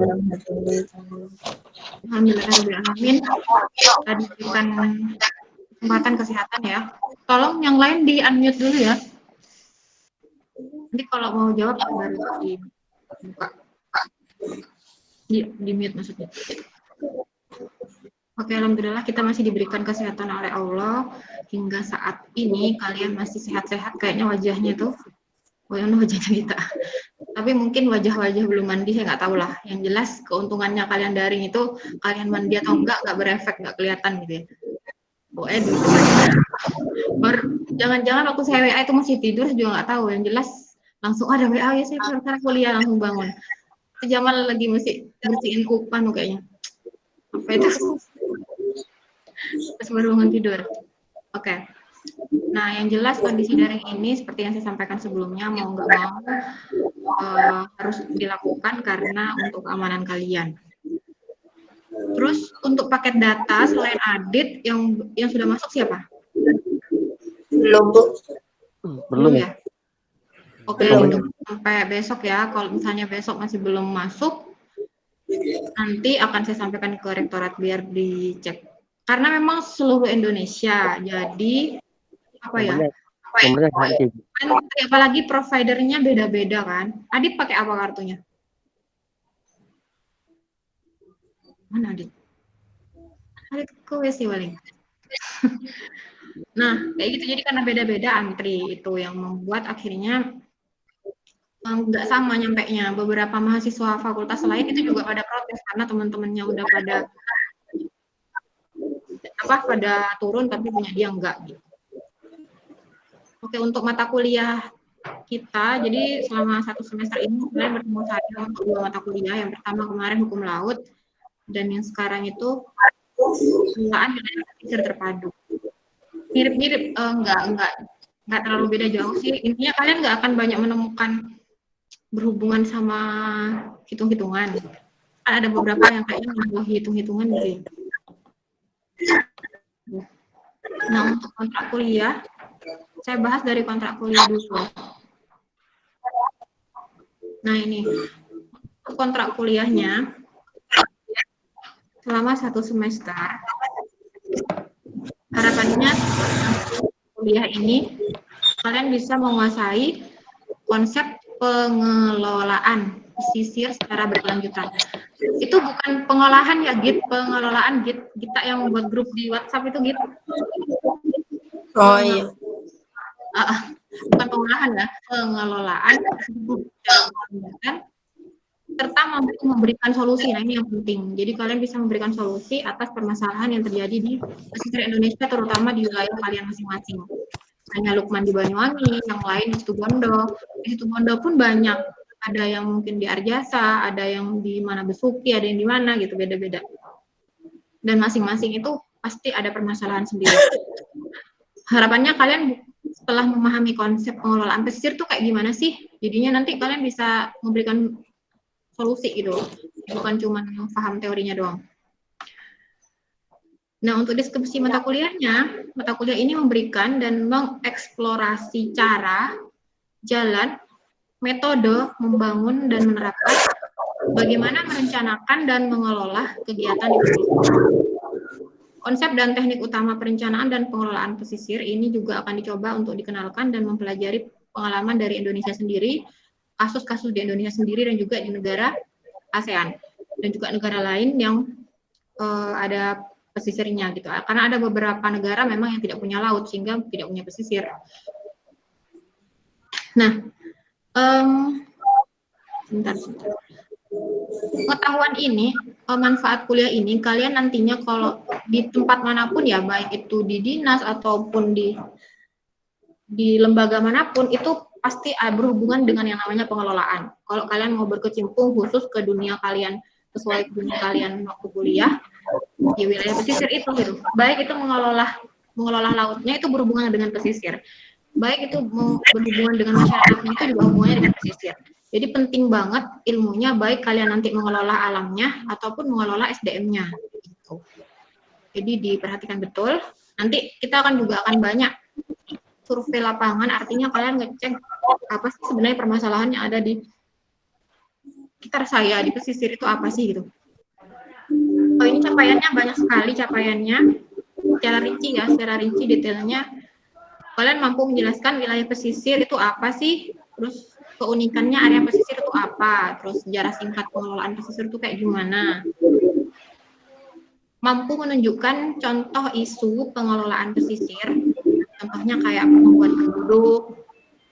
Alhamdulillahirobbilalamin. Tadi berikan kesempatan kesehatan ya. Tolong yang lain di unmute dulu ya. Nanti kalau mau jawab baru dibuka. Di mute maksudnya. Oke, alhamdulillah kita masih diberikan kesehatan oleh Allah hingga saat ini. Kalian masih sehat-sehat kayaknya wajahnya tuh. Wajahnya kita. Tapi mungkin wajah-wajah belum mandi, saya nggak tahu lah. Yang jelas keuntungannya kalian daring itu, kalian mandi atau enggak berefek, nggak kelihatan gitu ya. Pokoknya dulu jangan-jangan waktu saya WA itu masih tidur juga nggak tahu. Yang jelas langsung ada WA ya, saya sekarang kuliah langsung bangun. Itu Jamal lagi mesti bersihin kupan kayaknya. Apa itu? Terus baru bangun tidur. Oke. Nah, yang jelas kondisi daring ini seperti yang saya sampaikan sebelumnya, mau nggak mau harus dilakukan karena untuk keamanan kalian. Terus untuk paket data selain Adit yang sudah masuk siapa? Belum, Bu. Belum ya? Oke, sampai besok ya. Kalau misalnya besok masih belum masuk, nanti akan saya sampaikan ke rektorat biar dicek. Karena memang seluruh Indonesia, jadi apa ya? Apalagi providernya beda-beda kan. Adit pakai apa kartunya? Mana Adit? Adit ke WC paling. Nah, kayak gitu. Jadi karena beda-beda antri itu yang membuat akhirnya nggak sama nyampainya. Beberapa mahasiswa fakultas lain itu juga pada protes karena teman-temannya udah pada turun tapi punya dia enggak gitu. Oke, untuk mata kuliah kita, jadi selama 1 semester ini kalian bertemu saya untuk 2 mata kuliah. Yang pertama kemarin hukum laut, dan yang sekarang itu pengelolaan dan pesisir terpadu. Mirip-mirip, nggak terlalu beda jauh sih. Intinya kalian nggak akan banyak menemukan berhubungan sama hitung-hitungan. Ada beberapa yang kayaknya menambah hitung-hitungan gitu. Nah, untuk kontrak kuliah, saya bahas dari kontrak kuliah dulu. Nah, ini kontrak kuliahnya selama 1 semester. Harapannya kuliah ini kalian bisa menguasai konsep pengelolaan pesisir secara berkelanjutan. Itu bukan pengolahan ya, Git, pengelolaan Git. Kita yang buat grup di WhatsApp itu Git. Oh iya. Bukan pengolahan ya, pengelolaan serta mampu memberikan solusi. Nah, ini yang penting. Jadi kalian bisa memberikan solusi atas permasalahan yang terjadi di pesisir Indonesia, terutama di wilayah kalian masing-masing. Hanya Lukman di Banyuwangi, yang lain di Situbondo. Di Situbondo pun banyak. Ada yang mungkin di Arjasa, ada yang di mana Besuki, ada yang di mana gitu, beda-beda. Dan masing-masing itu pasti ada permasalahan sendiri. Harapannya kalian setelah memahami konsep pengelolaan pesisir tuh kayak gimana sih? Jadinya nanti kalian bisa memberikan solusi gitu, bukan cuma paham teorinya doang. Nah, untuk diskusi mata kuliahnya, mata kuliah ini memberikan dan mengeksplorasi cara, jalan, metode membangun dan menerapkan bagaimana merencanakan dan mengelola kegiatan di pesisir. Konsep dan teknik utama perencanaan dan pengelolaan pesisir ini juga akan dicoba untuk dikenalkan dan mempelajari pengalaman dari Indonesia sendiri, kasus-kasus di Indonesia sendiri dan juga di negara ASEAN dan juga negara lain yang ada pesisirnya gitu. Karena ada beberapa negara memang yang tidak punya laut sehingga tidak punya pesisir. Nah, sebentar. Pengetahuan ini, manfaat kuliah ini, kalian nantinya kalau di tempat manapun ya, baik itu di dinas ataupun di lembaga manapun, itu pasti berhubungan dengan yang namanya pengelolaan. Kalau kalian mau berkecimpung khusus ke dunia kalian, sesuai dunia kalian waktu kuliah, di wilayah pesisir itu gitu. Baik itu mengelola lautnya itu berhubungan dengan pesisir. Baik itu berhubungan dengan masyarakatnya itu juga hubungannya dengan pesisir. Jadi penting banget ilmunya, baik kalian nanti mengelola alamnya ataupun mengelola SDM-nya. Gitu. Jadi diperhatikan betul. Nanti kita juga akan banyak survei lapangan, artinya kalian ngecek apa sih sebenarnya permasalahan yang ada di sekitar saya di pesisir itu apa sih gitu. Oh, ini capaiannya banyak sekali capaiannya. Secara rinci detailnya. Kalian mampu menjelaskan wilayah pesisir itu apa sih? Terus keunikannya area pesisir itu apa? Terus sejarah singkat pengelolaan pesisir itu kayak gimana? Mampu menunjukkan contoh isu pengelolaan pesisir, contohnya kayak pertumbuhan penduduk,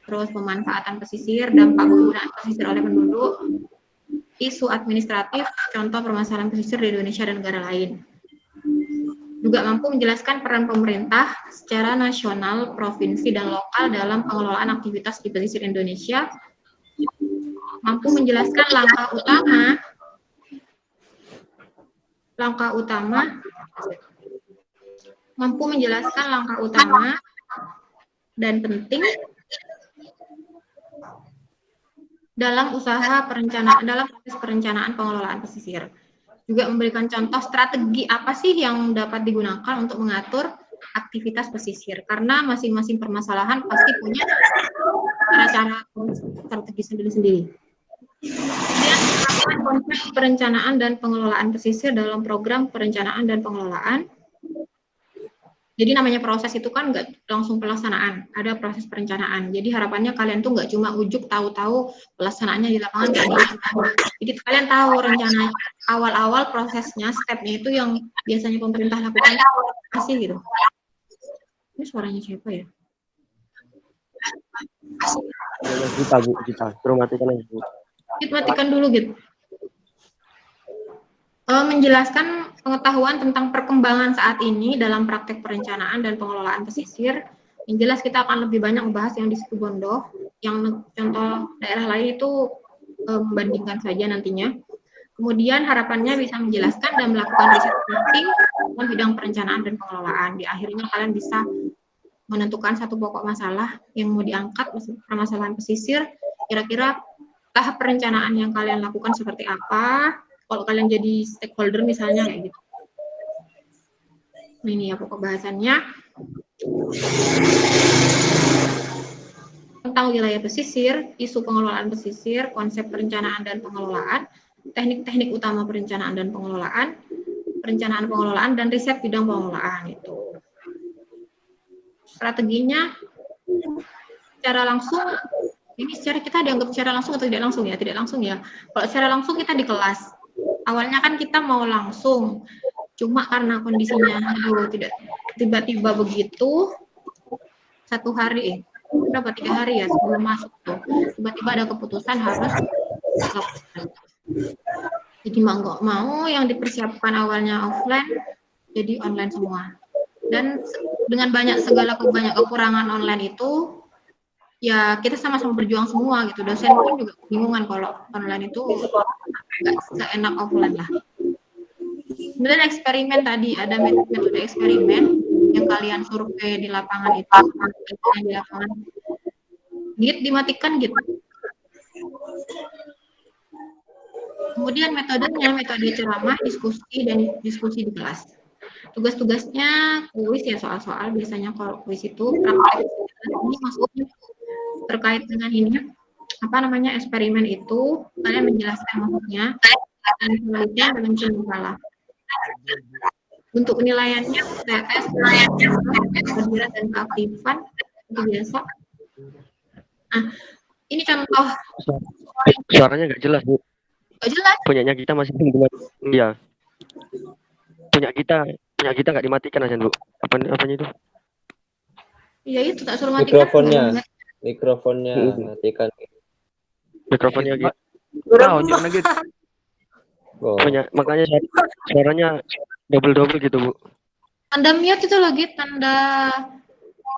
terus pemanfaatan pesisir, dampak penggunaan pesisir oleh penduduk, isu administratif, contoh permasalahan pesisir di Indonesia dan negara lain. Juga mampu menjelaskan peran pemerintah secara nasional, provinsi, dan lokal dalam pengelolaan aktivitas di pesisir Indonesia. Mampu menjelaskan langkah utama dan penting dalam proses perencanaan pengelolaan pesisir. Juga memberikan contoh strategi apa sih yang dapat digunakan untuk mengatur aktivitas pesisir, karena masing-masing permasalahan pasti punya cara-cara strategi sendiri-sendiri. Kemudian konsep perencanaan dan pengelolaan pesisir dalam program perencanaan dan pengelolaan. Jadi namanya proses itu kan nggak langsung pelaksanaan, ada proses perencanaan. Jadi harapannya kalian tuh nggak cuma ujuk tahu-tahu pelaksanaannya di lapangan kayak gitu. Jadi kalian tahu rencana awal-awal prosesnya, stepnya itu yang biasanya pemerintah lakukan apa sih gitu. Ini suaranya siapa ya? Kita suruh matikan aja, Bu. Matikan dulu gitu. Menjelaskan pengetahuan tentang perkembangan saat ini dalam praktek perencanaan dan pengelolaan pesisir. Yang jelas kita akan lebih banyak membahas yang di Situbondo, yang contoh daerah lain itu membandingkan saja nantinya. Kemudian harapannya bisa menjelaskan dan melakukan riset penting dalam bidang perencanaan dan pengelolaan. Di akhirnya kalian bisa menentukan satu pokok masalah yang mau diangkat, permasalahan pesisir, kira-kira tahap perencanaan yang kalian lakukan seperti apa, kalau kalian jadi stakeholder misalnya kayak gitu. Nah, ini ya pokok bahasannya. Tentang wilayah pesisir, isu pengelolaan pesisir, konsep perencanaan dan pengelolaan, teknik-teknik utama perencanaan dan pengelolaan, dan riset bidang pengelolaan itu. Strateginya secara langsung, ini secara kita dianggap secara langsung atau tidak langsung ya? Tidak langsung ya. Kalau secara langsung kita di kelas. Awalnya kan kita mau langsung, cuma karena kondisinya tidak tiba-tiba begitu, 1 hari, berapa 3 hari ya sebelum masuk tuh, tiba-tiba ada keputusan harus lakukan. Jadi mau nggak mau yang dipersiapkan awalnya offline, jadi online semua. Dan dengan segala kekurangan online itu, ya kita sama-sama berjuang semua gitu. Dosen pun juga bingungan kalau online itu nggak seenak offline lah. Kemudian eksperimen tadi, ada metode eksperimen yang kalian survei di lapangan itu, di lapangan. Git dimatikan gitu. Kemudian metodenya, metode ceramah, diskusi, dan diskusi di kelas. Tugas-tugasnya kuis ya, soal-soal. Biasanya kalau kuis itu praktek. Ini maksudnya terkait dengan ini, apa namanya, eksperimen itu, kalian menjelaskan maksudnya, dan penelitian dengan salah. Untuk penilaiannya, TS, kehadiran dan keaktifan, itu biasa. Nah, ini contoh. Suaranya nggak jelas, Bu. Nggak jelas. Punyanya kita masih belum. Iya. Punya kita nggak dimatikan aja, Bu. Apanya itu? Iya itu tak suruh matikan. Mikrofonnya matikan. Mikrofonnya gitu. Jangan gitu. Punya, makanya suaranya double gitu, Bu. Tanda mute itu lagi, tanda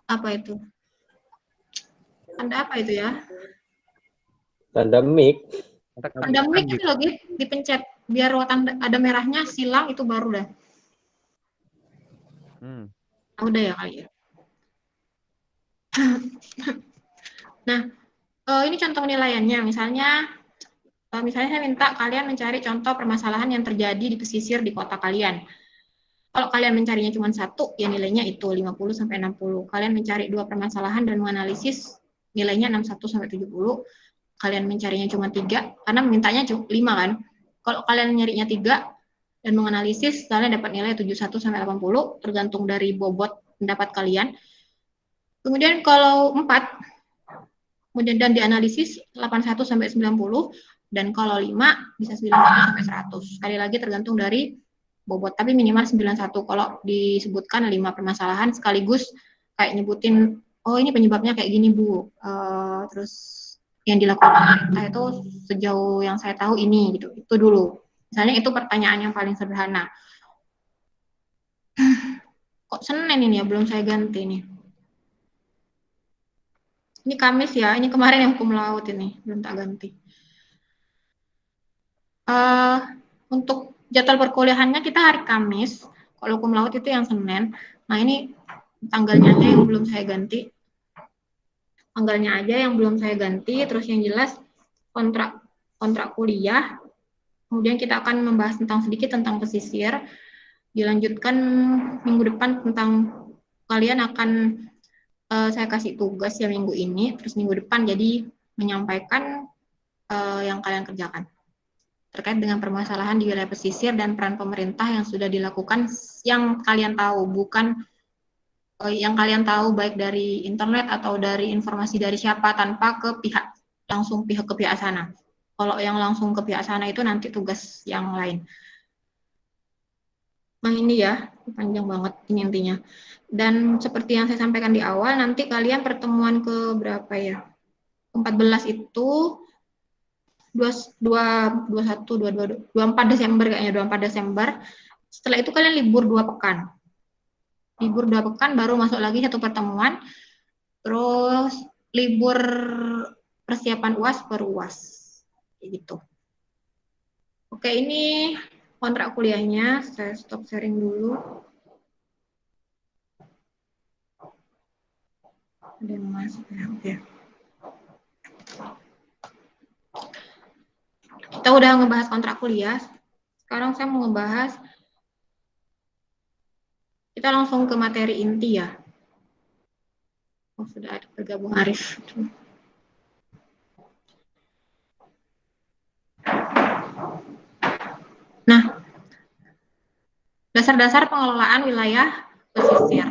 apa itu? Tanda apa itu ya? Tanda mic. Tanda mic itu lagi dipencet biar tanda ada merahnya silang itu baru dah. Udah ya kali ya. Nah, ini contoh penilaiannya. Misalnya saya minta kalian mencari contoh permasalahan yang terjadi di pesisir di kota kalian. Kalau kalian mencarinya cuma satu, ya nilainya itu 50-60. Kalian mencari 2 permasalahan dan menganalisis, nilainya 61-70. kalian mencarinya cuma 3, karena mintanya cuma 5 kan. Kalau kalian nyarinya 3 dan menganalisis, kalian dapat nilai 71 sampai 80 tergantung dari bobot pendapat kalian. Kemudian kalau 4, kemudian dan dianalisis 81 sampai 90, dan kalau 5 bisa 91 sampai 100. Sekali lagi tergantung dari bobot, tapi minimal 91. Kalau disebutkan 5 permasalahan sekaligus kayak nyebutin, oh ini penyebabnya kayak gini Bu, terus yang dilakukan pemerintah itu sejauh yang saya tahu ini gitu, itu dulu. Misalnya itu pertanyaan yang paling sederhana. Kok Senin ini ya, belum saya ganti nih. Ini Kamis ya, ini kemarin yang hukum laut ini, belum tak ganti. Untuk jadwal perkuliahannya kita hari Kamis, kalau hukum laut itu yang Senin. Nah ini tanggalnya aja yang belum saya ganti. Tanggalnya aja yang belum saya ganti, terus yang jelas kontrak kuliah. Kemudian kita akan membahas sedikit tentang pesisir. Dilanjutkan minggu depan tentang kalian akan saya kasih tugas ya minggu ini, terus minggu depan jadi menyampaikan yang kalian kerjakan terkait dengan permasalahan di wilayah pesisir dan peran pemerintah yang sudah dilakukan, yang kalian tahu, bukan yang kalian tahu baik dari internet atau dari informasi dari siapa, tanpa ke pihak sana. Kalau yang langsung ke pihak sana itu nanti tugas yang lain. Nah ini ya, panjang banget ini intinya. Dan seperti yang saya sampaikan di awal, nanti kalian pertemuan ke berapa ya? 14 itu 24 Desember kayaknya, 24 Desember. Setelah itu kalian libur 2 pekan. Libur 2 pekan baru masuk lagi satu pertemuan. Terus libur persiapan UAS per UAS. Gitu. Oke, ini kontrak kuliahnya. Saya stop sharing dulu. Ada yang masuk ya, oke. Kita udah ngebahas kontrak kuliah. Sekarang saya mau ngebahas, kita langsung ke materi inti ya. Oh, sudah ada bergabung Arif. Nah, dasar-dasar pengelolaan wilayah pesisir.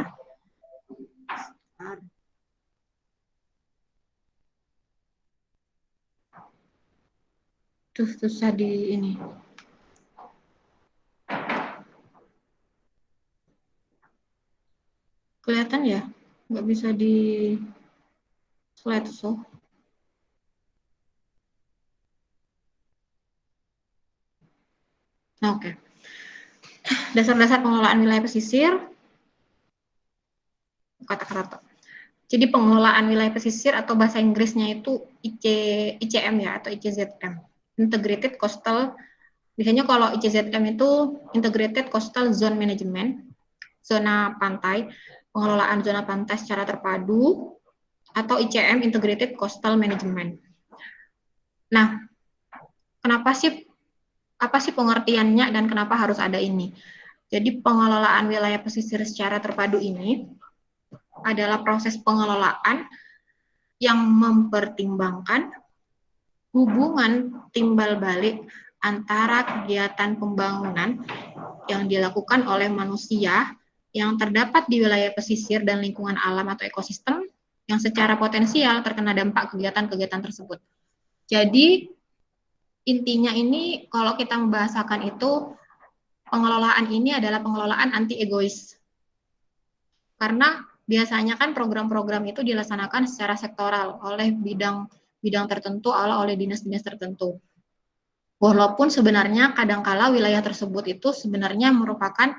Tuh, susah di ini. Kelihatan ya? Nggak bisa di slideshow. Nah, oke. Dasar-dasar pengelolaan wilayah pesisir. Kata-kata. Jadi pengelolaan wilayah pesisir atau bahasa Inggrisnya itu ICM ya, atau ICZM. Integrated Coastal. Biasanya kalau ICZM itu Integrated Coastal Zone Management, zona pantai, pengelolaan zona pantai secara terpadu, atau ICM Integrated Coastal Management. Nah, apa sih pengertiannya dan kenapa harus ada ini? Jadi pengelolaan wilayah pesisir secara terpadu ini adalah proses pengelolaan yang mempertimbangkan hubungan timbal balik antara kegiatan pembangunan yang dilakukan oleh manusia yang terdapat di wilayah pesisir dan lingkungan alam atau ekosistem yang secara potensial terkena dampak kegiatan-kegiatan tersebut. Jadi intinya ini kalau kita membahasakan itu, pengelolaan ini adalah pengelolaan anti egois. Karena biasanya kan program-program itu dilaksanakan secara sektoral oleh bidang tertentu, oleh dinas-dinas tertentu. Walaupun sebenarnya kadangkala wilayah tersebut itu sebenarnya merupakan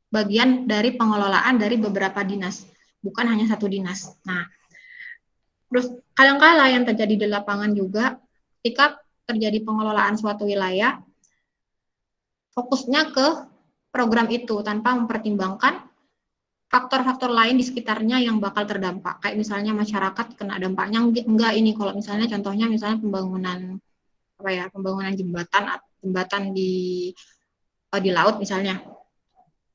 bagian dari pengelolaan dari beberapa dinas, bukan hanya satu dinas. Nah, terus kadangkala yang terjadi di lapangan juga, ketika terjadi pengelolaan suatu wilayah, fokusnya ke program itu tanpa mempertimbangkan faktor-faktor lain di sekitarnya yang bakal terdampak. Kayak misalnya masyarakat kena dampaknya enggak ini, kalau misalnya contohnya misalnya pembangunan jembatan di laut misalnya.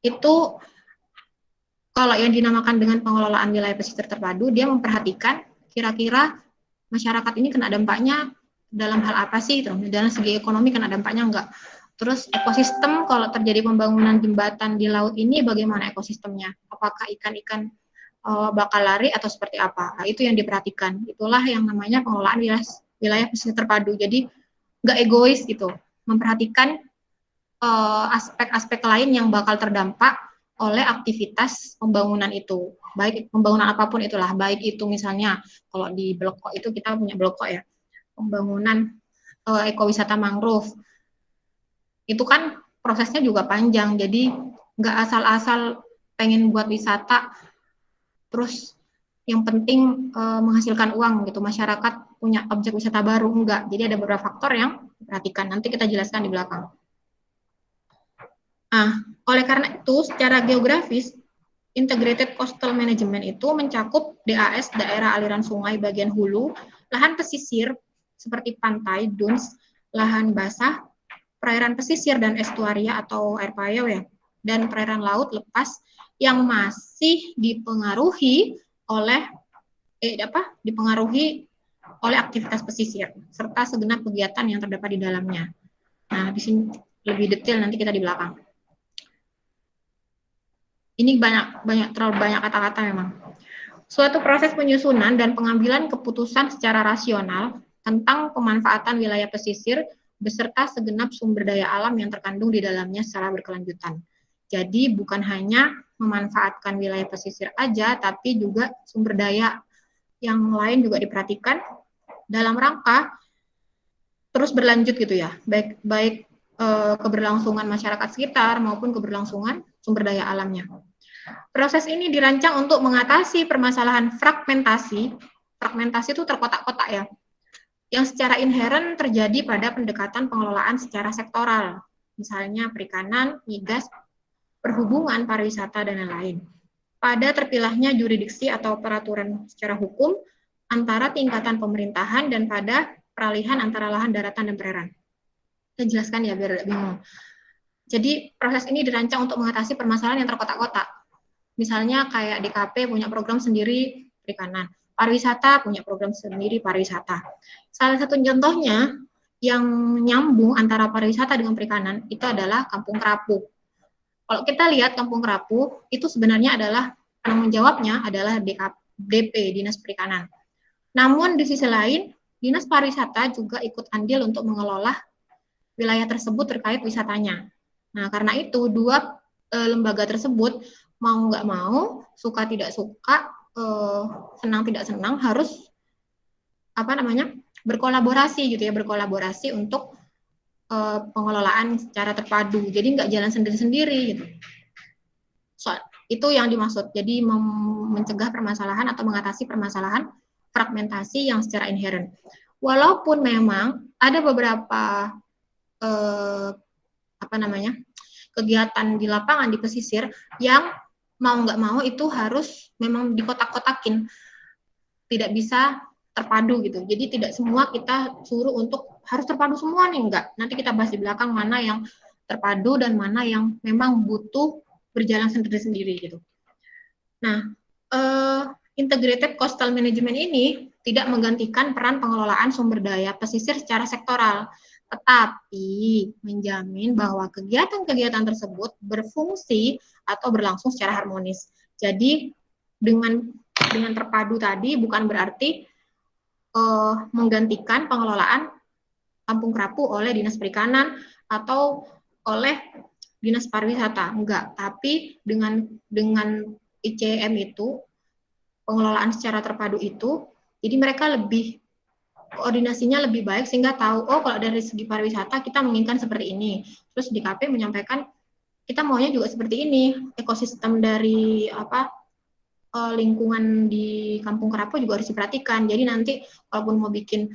Itu kalau yang dinamakan dengan pengelolaan wilayah pesisir terpadu, dia memperhatikan kira-kira masyarakat ini kena dampaknya dalam hal apa sih itu? Dalam segi ekonomi kena dampaknya enggak? Terus ekosistem kalau terjadi pembangunan jembatan di laut ini bagaimana ekosistemnya? Apakah ikan-ikan bakal lari atau seperti apa? Nah, itu yang diperhatikan. Itulah yang namanya pengelolaan wilayah pesisir terpadu. Jadi nggak egois gitu, memperhatikan aspek-aspek lain yang bakal terdampak oleh aktivitas pembangunan itu. Baik pembangunan apapun itulah, baik itu misalnya kalau di Blok itu kita punya Blok ya, pembangunan ekowisata mangrove. Itu kan prosesnya juga panjang, jadi nggak asal-asal pengen buat wisata terus yang penting menghasilkan uang gitu, masyarakat punya objek wisata baru, enggak. Jadi ada beberapa faktor yang diperhatikan, nanti kita jelaskan di belakang. Nah, oleh karena itu secara geografis Integrated Coastal Management itu mencakup DAS, daerah aliran sungai bagian hulu, lahan pesisir seperti pantai, dunes, lahan basah, perairan pesisir dan estuaria atau air payau ya, dan perairan laut lepas yang masih dipengaruhi oleh aktivitas pesisir serta segenap kegiatan yang terdapat di dalamnya. Nah, di sini lebih detail nanti kita di belakang. Ini terlalu banyak kata-kata memang. Suatu proses penyusunan dan pengambilan keputusan secara rasional tentang pemanfaatan wilayah pesisir beserta segenap sumber daya alam yang terkandung di dalamnya secara berkelanjutan. Jadi bukan hanya memanfaatkan wilayah pesisir aja, tapi juga sumber daya yang lain juga diperhatikan dalam rangka terus berlanjut gitu ya, baik keberlangsungan masyarakat sekitar maupun keberlangsungan sumber daya alamnya. Proses ini dirancang untuk mengatasi permasalahan fragmentasi. Fragmentasi itu terkotak-kotak ya, yang secara inheren terjadi pada pendekatan pengelolaan secara sektoral, misalnya perikanan, migas, perhubungan, pariwisata, dan lain-lain. Pada terpilahnya jurisdiksi atau peraturan secara hukum antara tingkatan pemerintahan dan pada peralihan antara lahan daratan dan perairan. Saya jelaskan ya biar tidak bingung. Jadi proses ini dirancang untuk mengatasi permasalahan yang terkotak-kotak. Misalnya kayak DKP punya program sendiri perikanan, pariwisata punya program sendiri pariwisata. Salah satu contohnya yang nyambung antara pariwisata dengan perikanan itu adalah Kampung Kerapu. Kalau kita lihat Kampung Kerapu itu sebenarnya adalah penanggung jawabnya adalah DP, Dinas Perikanan. Namun di sisi lain, Dinas Pariwisata juga ikut andil untuk mengelola wilayah tersebut terkait wisatanya. Nah, karena itu dua lembaga tersebut mau nggak mau, suka tidak suka, senang tidak senang harus berkolaborasi gitu ya, berkolaborasi untuk pengelolaan secara terpadu. Jadi nggak jalan sendiri-sendiri gitu. Itu yang dimaksud. Jadi mencegah permasalahan atau mengatasi permasalahan fragmentasi yang secara inheren. Walaupun memang ada beberapa kegiatan di lapangan di pesisir yang mau nggak mau itu harus memang dikotak-kotakin, tidak bisa terpadu gitu. Jadi tidak semua kita suruh untuk harus terpadu semua nih, enggak. Nanti kita bahas di belakang mana yang terpadu dan mana yang memang butuh berjalan sendiri-sendiri gitu. Nah, Integrated Coastal Management ini tidak menggantikan peran pengelolaan sumber daya pesisir secara sektoral, tetapi menjamin bahwa kegiatan-kegiatan tersebut berfungsi atau berlangsung secara harmonis. Jadi dengan terpadu tadi bukan berarti menggantikan pengelolaan Kampung Kerapu oleh Dinas Perikanan atau oleh Dinas Pariwisata, enggak. Tapi dengan ICM itu pengelolaan secara terpadu itu, jadi mereka lebih koordinasinya lebih baik sehingga tahu, oh kalau dari segi pariwisata kita menginginkan seperti ini. Terus DKP menyampaikan kita maunya juga seperti ini. Ekosistem dari lingkungan di Kampung Kerapu juga harus diperhatikan. Jadi nanti walaupun mau bikin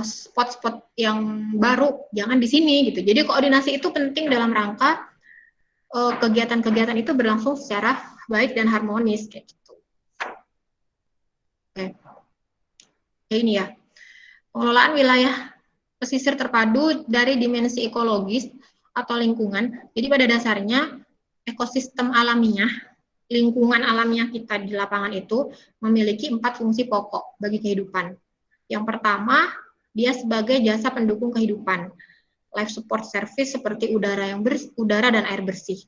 spot-spot yang baru, jangan di sini gitu. Jadi koordinasi itu penting dalam rangka kegiatan-kegiatan itu berlangsung secara baik dan harmonis kayak gitu. Oke. Ini ya. Pengelolaan wilayah pesisir terpadu dari dimensi ekologis atau lingkungan. Jadi pada dasarnya ekosistem alamiah, lingkungan alamiah kita di lapangan itu memiliki 4 fungsi pokok bagi kehidupan. Yang pertama, dia sebagai jasa pendukung kehidupan, life support service seperti udara dan air bersih.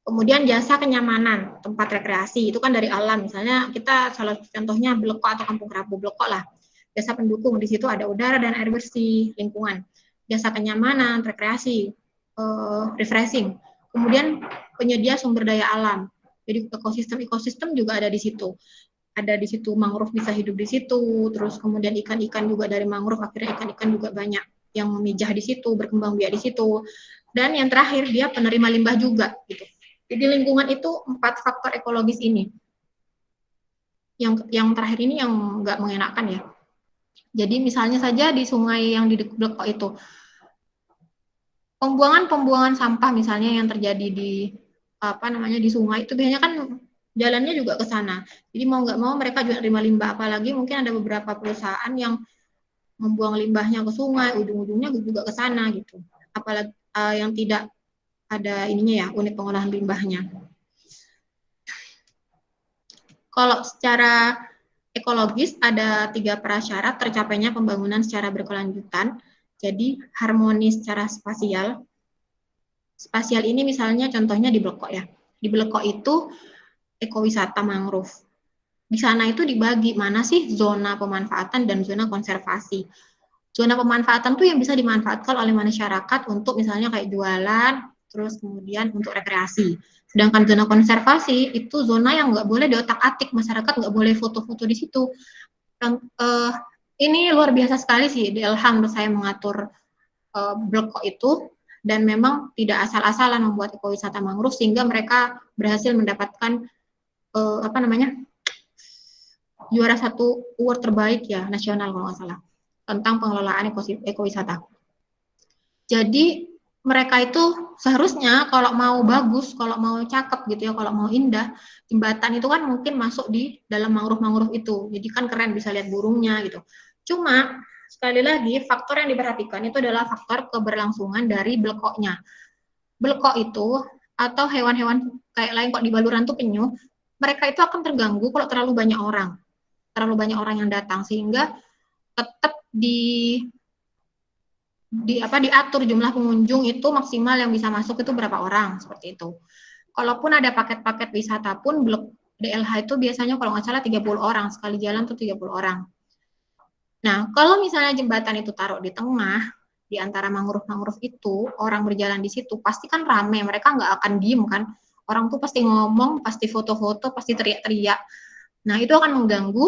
Kemudian jasa kenyamanan, tempat rekreasi, itu kan dari alam. Misalnya kita salah contohnya Blekok atau Kampung Kerabu, Blekok lah. Jasa pendukung, di situ ada udara dan air bersih, lingkungan. Jasa kenyamanan, rekreasi, refreshing. Kemudian penyedia sumber daya alam. Jadi ekosistem juga ada di situ. Ada di situ mangrove bisa hidup di situ, terus kemudian ikan-ikan juga dari mangrove, akhirnya ikan-ikan juga banyak yang memijah di situ, berkembang biak di situ. Dan yang terakhir dia penerima limbah juga gitu. Jadi lingkungan itu 4 faktor ekologis ini. Yang terakhir ini yang nggak mengenakan ya. Jadi misalnya saja di sungai yang di Blekok itu, pembuangan sampah misalnya yang terjadi di di sungai itu biasanya kan jalannya juga ke sana. Jadi mau nggak mau mereka juga terima limbah, apalagi mungkin ada beberapa perusahaan yang membuang limbahnya ke sungai, ujung-ujungnya juga ke sana gitu. Apalagi yang tidak ada ininya ya, unit pengolahan limbahnya. Kalau secara ekologis ada 3 prasyarat tercapainya pembangunan secara berkelanjutan. Jadi harmonis secara spasial. Spasial ini misalnya contohnya di Blekok ya. Di Blekok itu ekowisata mangrove. Di sana itu dibagi mana sih zona pemanfaatan dan zona konservasi. Zona pemanfaatan tuh yang bisa dimanfaatkan oleh masyarakat untuk misalnya kayak jualan, terus kemudian untuk rekreasi. Sedangkan zona konservasi itu zona yang nggak boleh diotak-atik, masyarakat nggak boleh foto-foto di situ. Ini luar biasa sekali sih ilham menurut saya mengatur Blekok itu, dan memang tidak asal-asalan membuat ekowisata mangrove sehingga mereka berhasil mendapatkan juara 1 award terbaik ya nasional kalau nggak salah tentang pengelolaan ekowisata. Jadi mereka itu seharusnya kalau mau bagus, kalau mau cakep gitu ya, kalau mau indah, jembatan itu kan mungkin masuk di dalam mangrove-mangrove itu. Jadi kan keren, bisa lihat burungnya gitu. Cuma sekali lagi faktor yang diperhatikan itu adalah faktor keberlangsungan dari Blekoknya. Blekok itu atau hewan-hewan kayak lain kok di Baluran tuh penyu, mereka itu akan terganggu kalau terlalu banyak orang yang datang, sehingga tetap diatur jumlah pengunjung itu maksimal yang bisa masuk itu berapa orang, seperti itu. Kalaupun ada paket-paket wisata pun blok DLH itu biasanya kalau nggak salah 30 orang, sekali jalan tuh 30 orang. Nah, kalau misalnya jembatan itu taruh di tengah, di antara mangrove-mangrove itu, orang berjalan di situ, pasti kan rame, mereka nggak akan diem kan, orang tuh pasti ngomong, pasti foto-foto, pasti teriak-teriak. Nah, itu akan mengganggu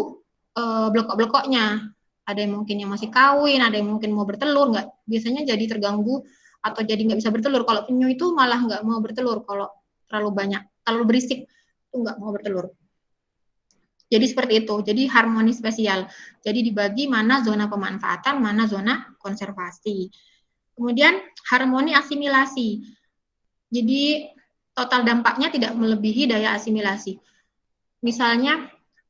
blekok-blekoknya. Ada yang mungkin yang masih kawin, ada yang mungkin mau bertelur, biasanya jadi terganggu atau jadi nggak bisa bertelur. Kalau penyu itu malah nggak mau bertelur kalau terlalu banyak, terlalu berisik, itu nggak mau bertelur. Jadi seperti itu, jadi harmoni spesial. Jadi dibagi mana zona pemanfaatan, mana zona konservasi. Kemudian harmoni asimilasi. Jadi total dampaknya tidak melebihi daya asimilasi. Misalnya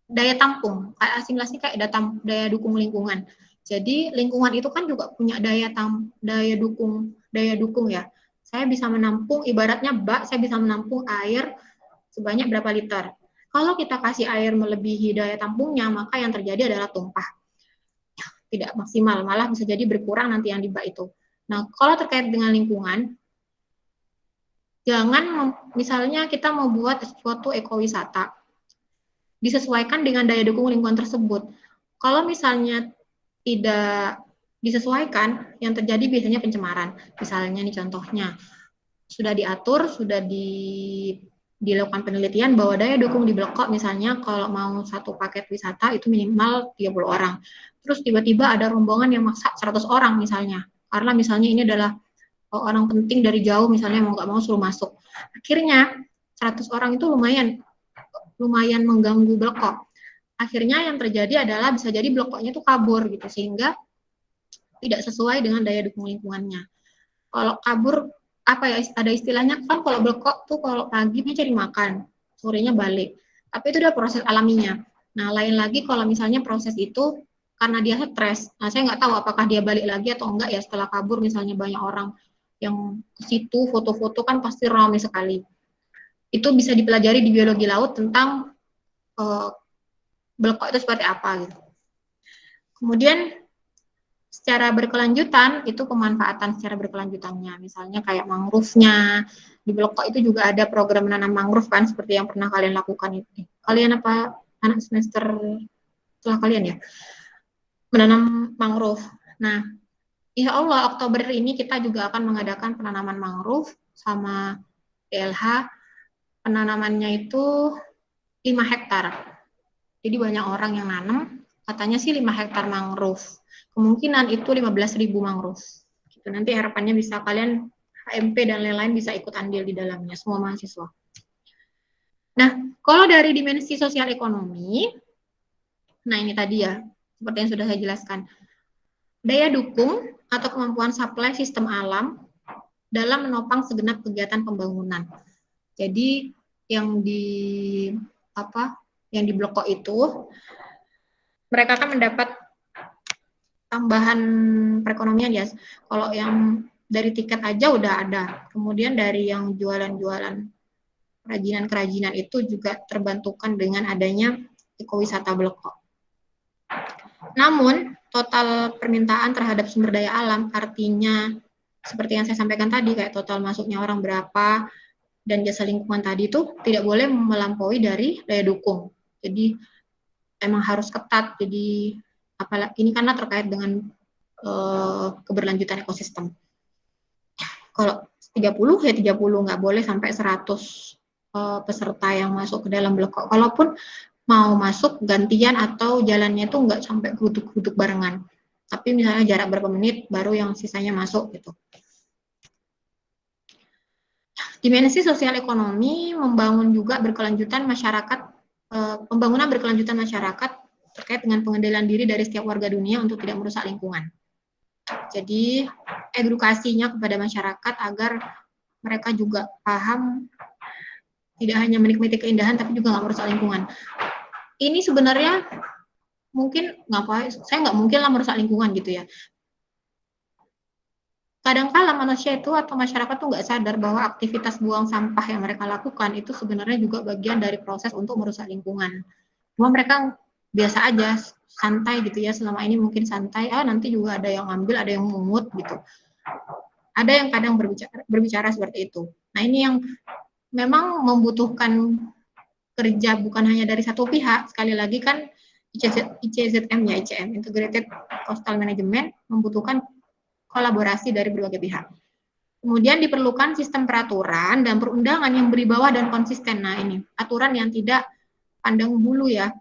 daya tampung, kayak asimilasi kayak daya dukung lingkungan. Jadi lingkungan itu kan juga punya daya dukung ya. Saya bisa menampung, ibaratnya bak, saya bisa menampung air sebanyak berapa liter. Kalau kita kasih air melebihi daya tampungnya, maka yang terjadi adalah tumpah. Tidak maksimal, malah bisa jadi berkurang nanti yang di bak itu. Nah, kalau terkait dengan lingkungan, jangan misalnya kita mau buat suatu ekowisata, disesuaikan dengan daya dukung lingkungan tersebut. Kalau misalnya tidak disesuaikan, yang terjadi biasanya pencemaran. Misalnya nih contohnya, sudah diatur, sudah dilakukan penelitian bahwa daya dukung di Blekok misalnya kalau mau satu paket wisata itu minimal 30 orang. Terus tiba-tiba ada rombongan yang maksa 100 orang misalnya. Karena misalnya ini adalah orang penting dari jauh misalnya mau nggak mau suruh masuk. Akhirnya 100 orang itu lumayan mengganggu Blekok. Akhirnya yang terjadi adalah bisa jadi Blekoknya itu kabur gitu, sehingga tidak sesuai dengan daya dukung lingkungannya. Kalau kabur, ada istilahnya kan kalau Blekok tuh kalau pagi dia cari makan, sorenya balik. Tapi itu udah proses alaminya. Nah, lain lagi kalau misalnya proses itu karena dia stres. Nah, saya nggak tahu apakah dia balik lagi atau enggak ya setelah kabur, misalnya banyak orang yang ke situ foto-foto kan pasti ramai sekali. Itu bisa dipelajari di biologi laut tentang Blekok itu seperti apa gitu. Kemudian secara berkelanjutan itu pemanfaatan secara berkelanjutannya, misalnya kayak mangrove-nya di Blok itu juga ada program menanam mangrove kan, seperti yang pernah kalian lakukan itu. Kalian apa anak semester setelah kalian ya menanam mangrove. Nah, insya Allah Oktober ini kita juga akan mengadakan penanaman mangrove sama PLH. Penanamannya itu 5 hektar. Jadi banyak orang yang nanam, katanya sih 5 hektar mangrove. Kemungkinan itu 15.000 mangrove. Gitu. Nanti harapannya bisa kalian HMP dan lain-lain bisa ikut andil di dalamnya, semua mahasiswa. Nah, kalau dari dimensi sosial ekonomi, nah ini tadi ya, seperti yang sudah saya jelaskan. Daya dukung atau kemampuan supply sistem alam dalam menopang segenap kegiatan pembangunan. Jadi yang di Blok itu mereka akan mendapat tambahan perekonomian ya. Kalau yang dari tiket aja udah ada. Kemudian dari yang jualan-jualan kerajinan-kerajinan itu juga terbantukan dengan adanya ekowisata Blok. Namun total permintaan terhadap sumber daya alam, artinya seperti yang saya sampaikan tadi, kayak total masuknya orang berapa dan jasa lingkungan tadi itu tidak boleh melampaui dari daya dukung. Jadi emang harus ketat. Jadi apalagi ini karena terkait dengan keberlanjutan ekosistem. Kalau 30 ya 30, nggak boleh sampai 100 peserta yang masuk ke dalam blok. Kalaupun mau masuk gantian atau jalannya itu nggak sampai geruduk-geruduk barengan. Tapi misalnya jarak berapa menit baru yang sisanya masuk gitu. Dimensi sosial ekonomi membangun juga berkelanjutan masyarakat, pembangunan berkelanjutan masyarakat terkait dengan pengendalian diri dari setiap warga dunia untuk tidak merusak lingkungan. Jadi edukasinya kepada masyarakat agar mereka juga paham tidak hanya menikmati keindahan tapi juga nggak merusak lingkungan. Ini sebenarnya mungkin saya nggak mungkin lah merusak lingkungan gitu ya. Kadang-kala manusia itu atau masyarakat tuh nggak sadar bahwa aktivitas buang sampah yang mereka lakukan itu sebenarnya juga bagian dari proses untuk merusak lingkungan. Cuma mereka biasa aja, santai gitu ya, selama ini mungkin santai, nanti juga ada yang ngambil, ada yang mungut gitu. Ada yang kadang berbicara seperti itu. Nah ini yang memang membutuhkan kerja bukan hanya dari satu pihak, sekali lagi kan ICZM ya, ICM, Integrated Coastal Management, membutuhkan kolaborasi dari berbagai pihak. Kemudian diperlukan sistem peraturan dan perundangan yang berwibawa dan konsisten. Nah ini, aturan yang tidak pandang bulu ya.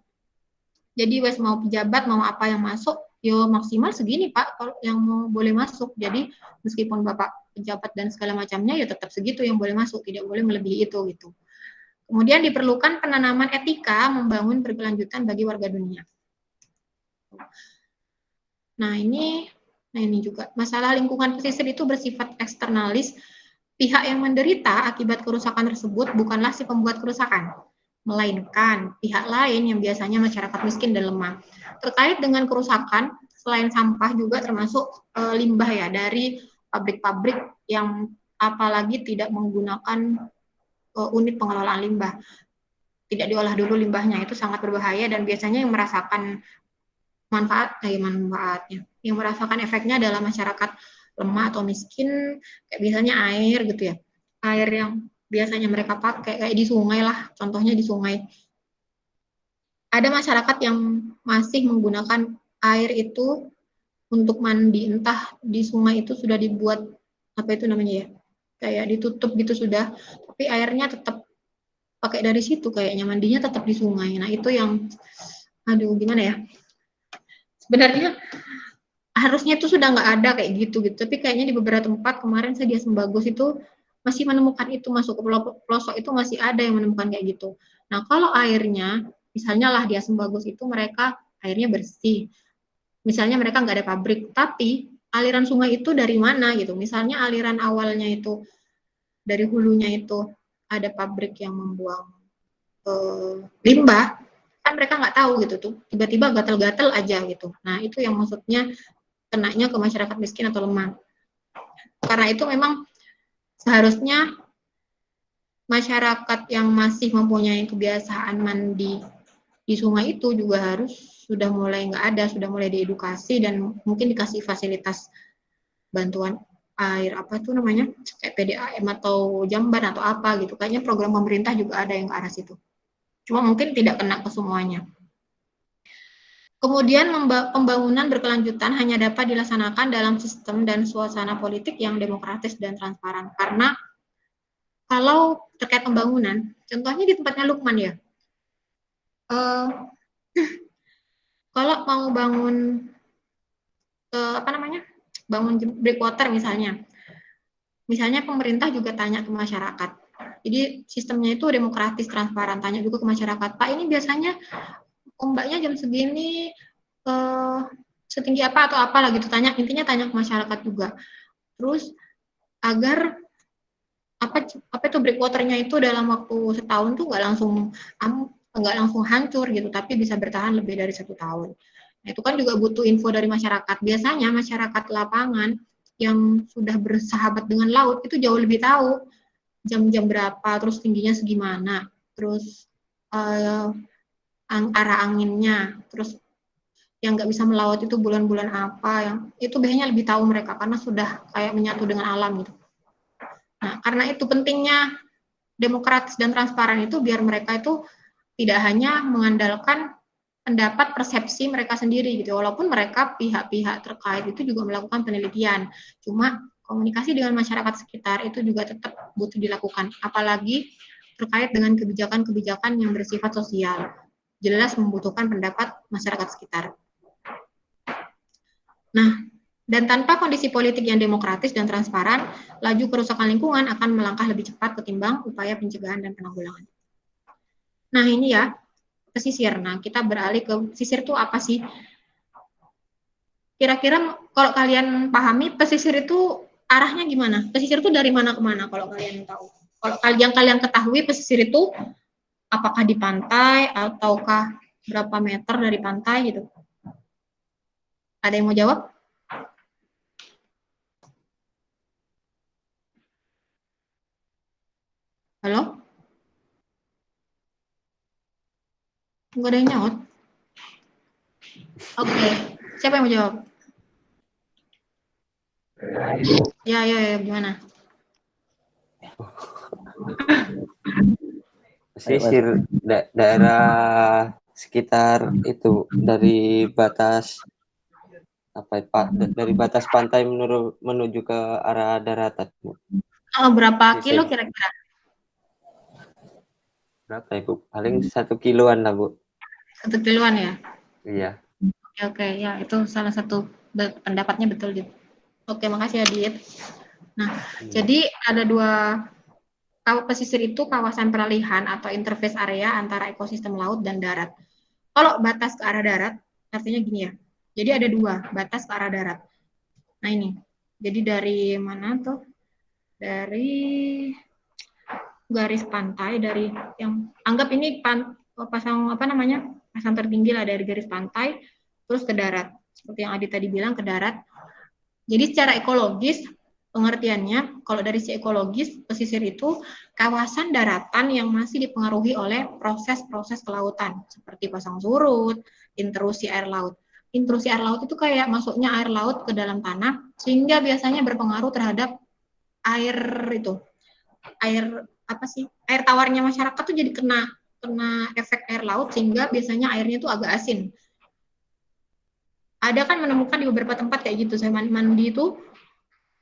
Jadi wes mau pejabat, mau apa yang masuk, yo maksimal segini Pak, kalau yang mau boleh masuk. Jadi meskipun Bapak pejabat dan segala macamnya, ya tetap segitu yang boleh masuk, tidak boleh melebihi itu gitu. Kemudian diperlukan penanaman etika membangun berkelanjutan bagi warga dunia. Nah ini juga masalah lingkungan pesisir itu bersifat eksternalis. Pihak yang menderita akibat kerusakan tersebut bukanlah si pembuat kerusakan, melainkan pihak lain yang biasanya masyarakat miskin dan lemah. Terkait dengan kerusakan, selain sampah juga termasuk limbah ya dari pabrik-pabrik yang apalagi tidak menggunakan unit pengelolaan limbah. Tidak diolah dulu limbahnya, itu sangat berbahaya dan biasanya yang merasakan manfaatnya, yang merasakan efeknya adalah masyarakat lemah atau miskin, kayak biasanya air gitu ya, air yang biasanya mereka pakai kayak di sungai lah, contohnya di sungai. Ada masyarakat yang masih menggunakan air itu untuk mandi, entah di sungai itu sudah dibuat apa itu namanya ya, kayak ditutup gitu sudah, tapi airnya tetap pakai dari situ, kayaknya mandinya tetap di sungai. Nah itu yang gimana ya, sebenarnya harusnya itu sudah nggak ada kayak gitu, tapi kayaknya di beberapa tempat kemarin saya di Asam Bagus itu masih menemukan itu, masuk ke pelosok itu masih ada yang menemukan kayak gitu. Nah kalau airnya, misalnya lah di Asam Bagus itu mereka airnya bersih, misalnya mereka nggak ada pabrik, tapi aliran sungai itu dari mana gitu, misalnya aliran awalnya itu dari hulunya itu ada pabrik yang membuang limbah, kan mereka nggak tahu gitu tuh, tiba-tiba gatel-gatel aja gitu. Nah itu yang maksudnya kenanya ke masyarakat miskin atau lemah. Karena itu memang seharusnya masyarakat yang masih mempunyai kebiasaan mandi di sungai itu juga harus sudah mulai nggak ada, sudah mulai diedukasi dan mungkin dikasih fasilitas bantuan air apa tuh namanya kayak PDAM atau jamban atau apa gitu. Kayaknya program pemerintah juga ada yang ke arah situ. Cuma mungkin tidak kena ke semuanya. Kemudian pembangunan berkelanjutan hanya dapat dilaksanakan dalam sistem dan suasana politik yang demokratis dan transparan. Karena kalau terkait pembangunan, contohnya di tempatnya Lukman ya, kalau mau bangun apa namanya, bangun breakwater misalnya pemerintah juga tanya ke masyarakat. Jadi sistemnya itu demokratis, transparan, tanya juga ke masyarakat. Pak, ini biasanya ombaknya jam segini setinggi apa atau apalah gitu, intinya tanya ke masyarakat juga. Terus agar apa itu breakwaternya itu dalam waktu setahun tuh nggak langsung hancur gitu, tapi bisa bertahan lebih dari 1 tahun. Nah, itu kan juga butuh info dari masyarakat. Biasanya masyarakat lapangan yang sudah bersahabat dengan laut itu jauh lebih tahu jam-jam berapa, terus tingginya segimana, terus arah anginnya, terus yang nggak bisa melaut itu bulan-bulan apa, yang itu biasanya lebih tahu mereka karena sudah kayak menyatu dengan alam gitu. Nah, karena itu pentingnya demokratis dan transparan itu biar mereka itu tidak hanya mengandalkan pendapat persepsi mereka sendiri gitu, walaupun mereka pihak-pihak terkait itu juga melakukan penelitian. Cuma komunikasi dengan masyarakat sekitar itu juga tetap butuh dilakukan, apalagi terkait dengan kebijakan-kebijakan yang bersifat sosial. Jelas membutuhkan pendapat masyarakat sekitar. Nah, dan tanpa kondisi politik yang demokratis dan transparan, laju kerusakan lingkungan akan melangkah lebih cepat ketimbang upaya pencegahan dan penanggulangan. Nah, ini ya, pesisir. Nah, kita beralih ke pesisir itu apa sih? Kira-kira kalau kalian pahami, pesisir itu arahnya gimana? Pesisir itu dari mana ke mana kalau kalian tahu? Kalau yang kalian ketahui, pesisir itu apakah di pantai ataukah berapa meter dari pantai gitu? Ada yang mau jawab? Halo? Nggak ada yang nyaut? Oke. Siapa yang mau jawab? Ya, gimana? Pesisir daerah sekitar itu dari batas dari batas pantai menuju ke arah daratan, Bu. Berapa Pesisir. kilo kira-kira? Berapa ya, Bu? Paling 1 kiloan lah, Bu. 1 kiloan ya? Iya. Oke, ya itu salah satu pendapatnya betul gitu. Oke, makasih Adit. Nah, jadi ada 2 pesisir itu kawasan peralihan atau interface area antara ekosistem laut dan darat. Kalau batas ke arah darat, artinya gini ya. Jadi ada 2 batas ke arah darat. Nah ini, jadi dari mana tuh? Dari garis pantai, dari yang anggap ini pasang tertinggi lah dari garis pantai, terus ke darat. Seperti yang Adit tadi bilang, ke darat. Jadi secara ekologis, pengertiannya, kalau dari si ekologis, pesisir itu kawasan daratan yang masih dipengaruhi oleh proses-proses kelautan, seperti pasang surut, intrusi air laut. Intrusi air laut itu kayak masuknya air laut ke dalam tanah, sehingga biasanya berpengaruh terhadap air tawarnya masyarakat tuh jadi kena efek air laut, sehingga biasanya airnya itu agak asin. Ada kan menemukan di beberapa tempat kayak gitu, saya mandi itu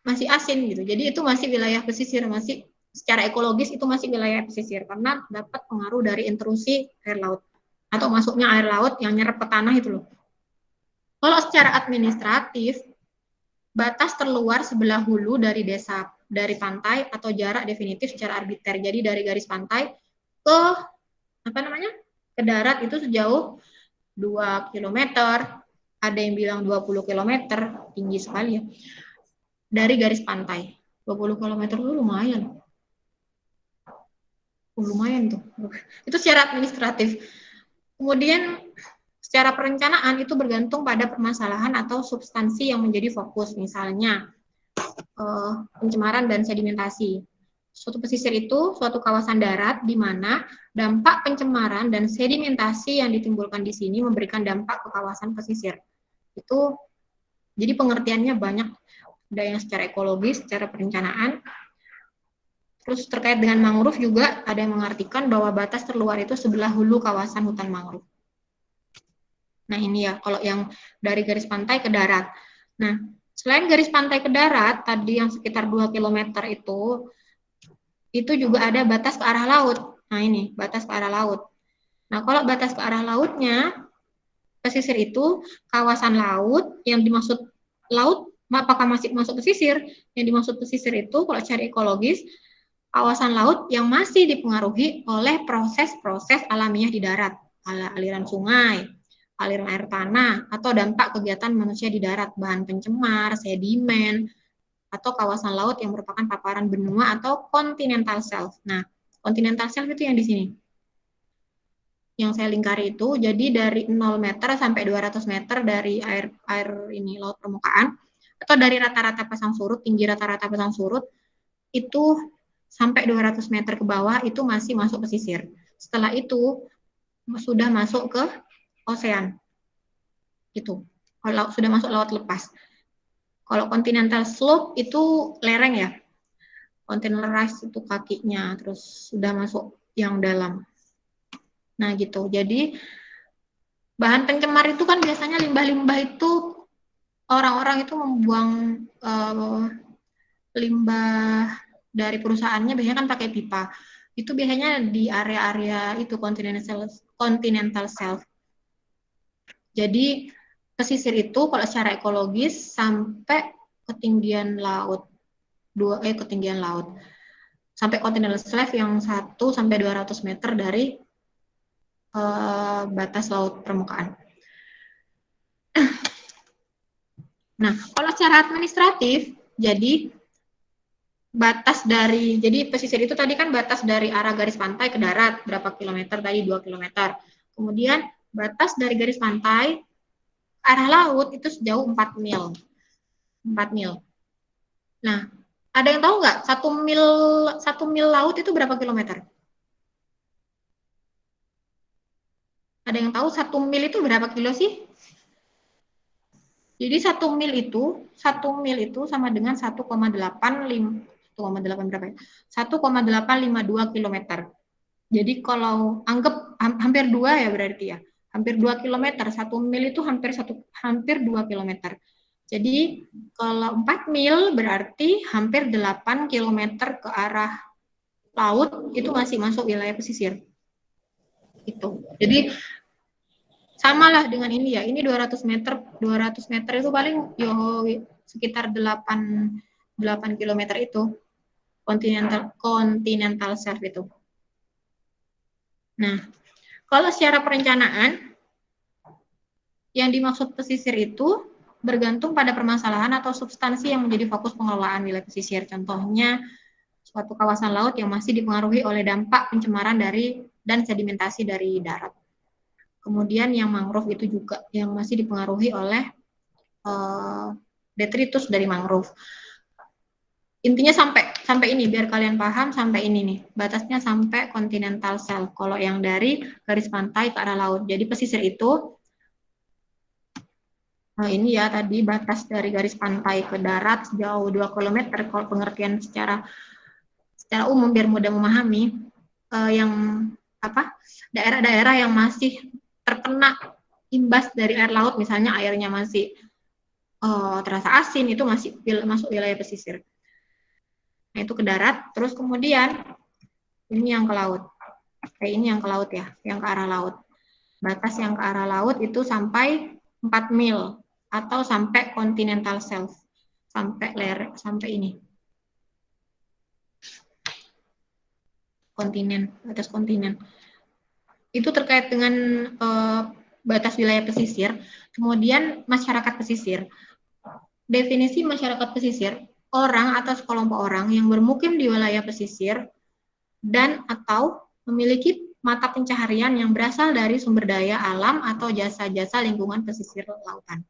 masih asin gitu. Jadi itu masih wilayah pesisir, masih secara ekologis itu masih wilayah pesisir karena dapat pengaruh dari intrusi air laut atau masuknya air laut yang nyerap ke tanah itu loh. Kalau secara administratif, batas terluar sebelah hulu dari pantai atau jarak definitif secara arbiter. Jadi dari garis pantai ke ke darat itu sejauh 2 km, ada yang bilang 20 km, tinggi sekali ya. Dari garis pantai. 20 km itu lumayan. Lumayan tuh. Itu secara administratif. Kemudian secara perencanaan itu bergantung pada permasalahan atau substansi yang menjadi fokus. Misalnya pencemaran dan sedimentasi. Suatu pesisir itu suatu kawasan darat di mana dampak pencemaran dan sedimentasi yang ditimbulkan di sini memberikan dampak ke kawasan pesisir. Itu jadi pengertiannya banyak, ada yang secara ekologis, secara perencanaan. Terus terkait dengan mangrove juga ada yang mengartikan bahwa batas terluar itu sebelah hulu kawasan hutan mangrove. Nah ini ya, kalau yang dari garis pantai ke darat. Nah, selain garis pantai ke darat, tadi yang sekitar 2 km itu juga ada batas ke arah laut. Nah ini, batas ke arah laut. Nah kalau batas ke arah lautnya, pesisir itu kawasan laut yang dimaksud laut, apakah masih masuk pesisir? Yang dimaksud pesisir itu kalau cari ekologis, kawasan laut yang masih dipengaruhi oleh proses-proses alamiah di darat, aliran sungai, aliran air tanah, atau dampak kegiatan manusia di darat, bahan pencemar, sedimen, atau kawasan laut yang merupakan paparan benua atau continental shelf. Nah, continental shelf itu yang di sini. Yang saya lingkari itu, jadi dari 0 meter sampai 200 meter dari air ini, laut permukaan, atau dari rata-rata pasang surut, tinggi rata-rata pasang surut, itu sampai 200 meter ke bawah itu masih masuk pesisir. Setelah itu, sudah masuk ke ocean. Itu, kalau sudah masuk laut lepas. Kalau continental slope itu lereng ya, continental rise itu kakinya, terus sudah masuk yang dalam. Nah gitu, jadi bahan pencemar itu kan biasanya limbah-limbah itu orang-orang itu membuang limbah dari perusahaannya biasanya kan pakai pipa. Itu biasanya di area-area itu continental shelf. Jadi pesisir itu kalau secara ekologis sampai ketinggian laut. Ketinggian laut. Sampai continental shelf yang 1 sampai 200 meter dari batas laut permukaan. Nah, kalau secara administratif, jadi pesisir itu tadi kan batas dari arah garis pantai ke darat, berapa kilometer tadi, 2 kilometer. Kemudian batas dari garis pantai ke arah laut itu sejauh 4 mil. 4 mil. Nah, ada yang tahu nggak 1 mil laut itu berapa kilometer? Ada yang tahu 1 mil itu berapa kilo sih? Jadi 1 mil itu sama dengan 1,852 kilometer. Jadi kalau anggap hampir 2 ya berarti ya. Hampir 2 kilometer, 1 mil itu hampir 2 kilometer. Jadi kalau 4 mil berarti hampir 8 kilometer ke arah laut itu masih masuk wilayah pesisir. Itu. Jadi samalah dengan ini ya, ini 200 meter itu paling sekitar 8 kilometer itu continental shelf itu. Nah, kalau secara perencanaan yang dimaksud pesisir itu bergantung pada permasalahan atau substansi yang menjadi fokus pengelolaan wilayah pesisir. Contohnya suatu kawasan laut yang masih dipengaruhi oleh dampak pencemaran dan sedimentasi dari darat. Kemudian yang mangrove itu juga yang masih dipengaruhi oleh detritus dari mangrove. Intinya sampai ini biar kalian paham, sampai ini nih batasnya sampai continental shelf. Kalau yang dari garis pantai ke arah laut. Jadi pesisir itu ini ya tadi batas dari garis pantai ke darat sejauh 2 km. Kalau pengertian secara umum biar mudah memahami, yang daerah-daerah yang masih terkena imbas dari air laut, misalnya airnya masih terasa asin, itu masih masuk wilayah pesisir. Nah itu ke darat, terus kemudian ini yang ke laut. Kayak ini yang ke laut ya, yang ke arah laut. Batas yang ke arah laut itu sampai 4 mil atau sampai continental shelf, sampai ini. Batas kontinen. Itu terkait dengan batas wilayah pesisir. Kemudian masyarakat pesisir. Definisi masyarakat pesisir, orang atau sekelompok orang yang bermukim di wilayah pesisir dan atau memiliki mata pencaharian yang berasal dari sumber daya alam atau jasa-jasa lingkungan pesisir lautan.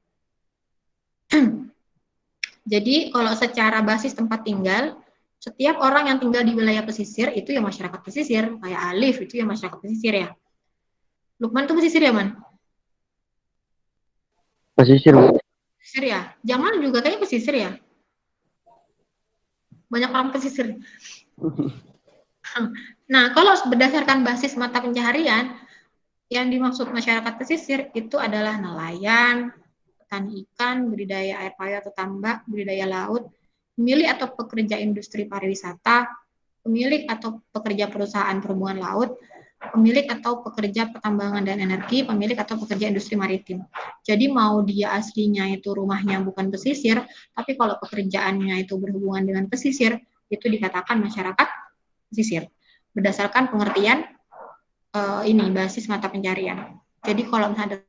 Jadi kalau secara basis tempat tinggal, Setiap orang yang tinggal di wilayah pesisir itu ya masyarakat pesisir, kayak Alif itu ya masyarakat pesisir ya. Lukman tuh pesisir ya, Man? Pesisir, Bu. Pesisir ya. Jamal juga kayaknya pesisir ya. Banyak orang pesisir. Nah, kalau berdasarkan basis mata pencaharian, yang dimaksud masyarakat pesisir itu adalah nelayan, petani ikan, budidaya air payau atau tambak, budidaya laut, pemilik atau pekerja industri pariwisata, pemilik atau pekerja perusahaan perhubungan laut, pemilik atau pekerja pertambangan dan energi, pemilik atau pekerja industri maritim. Jadi mau dia aslinya itu rumahnya bukan pesisir, tapi kalau pekerjaannya itu berhubungan dengan pesisir, itu dikatakan masyarakat pesisir. Berdasarkan pengertian ini basis mata pencarian. Jadi kalau misalnya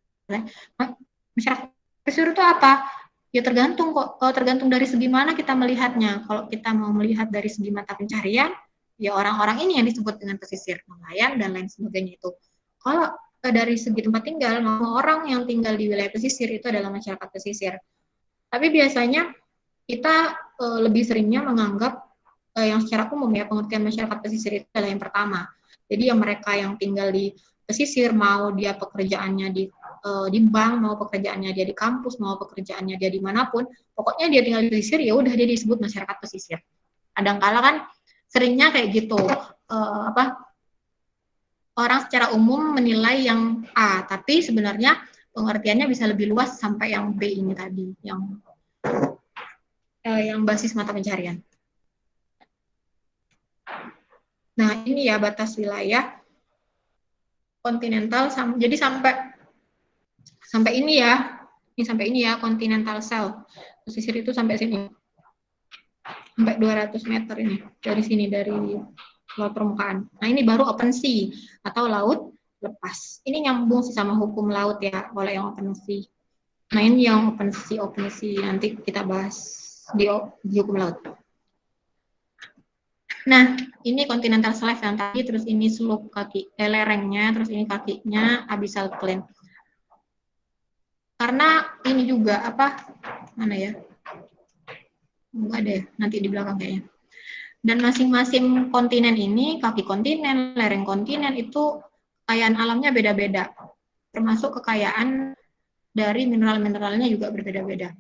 masyarakat pesisir itu apa? Ya tergantung kok. Kalau tergantung dari segi mana kita melihatnya. Kalau kita mau melihat dari segi mata pencarian, ya orang-orang ini yang disebut dengan pesisir, nelayan dan lain sebagainya itu. Kalau dari segi tempat tinggal, orang yang tinggal di wilayah pesisir itu adalah masyarakat pesisir. Tapi biasanya kita lebih seringnya menganggap yang secara umum ya pengertian masyarakat pesisir itu adalah yang pertama. Jadi yang mereka yang tinggal di pesisir, mau dia pekerjaannya di bank, mau pekerjaannya dia di kampus, mau pekerjaannya dia dimanapun, pokoknya dia tinggal di pesisir, ya udah dia disebut masyarakat pesisir. Kadang-kala kan seringnya kayak gitu, orang secara umum menilai yang A, tapi sebenarnya pengertiannya bisa lebih luas sampai yang B ini tadi, yang basis mata pencarian. Nah, ini ya batas wilayah kontinental, jadi sampai ini ya continental shelf. Pesisir itu sampai sini. Sampai 200 meter ini dari sini, dari laut permukaan. Nah, ini baru open sea atau laut lepas. Ini nyambung sih sama hukum laut ya, kalau yang open sea. Nah, ini yang open sea nanti kita bahas di hukum laut. Nah, ini continental shelf yang tadi, terus ini slope lerengnya, terus ini kakinya abyssal plain. Karena ini juga mana ya? Enggak deh, nanti di belakang kayaknya. Dan masing-masing kontinen ini, kaki kontinen, lereng kontinen itu kekayaan alamnya beda-beda. Termasuk kekayaan dari mineral-mineralnya juga berbeda-beda.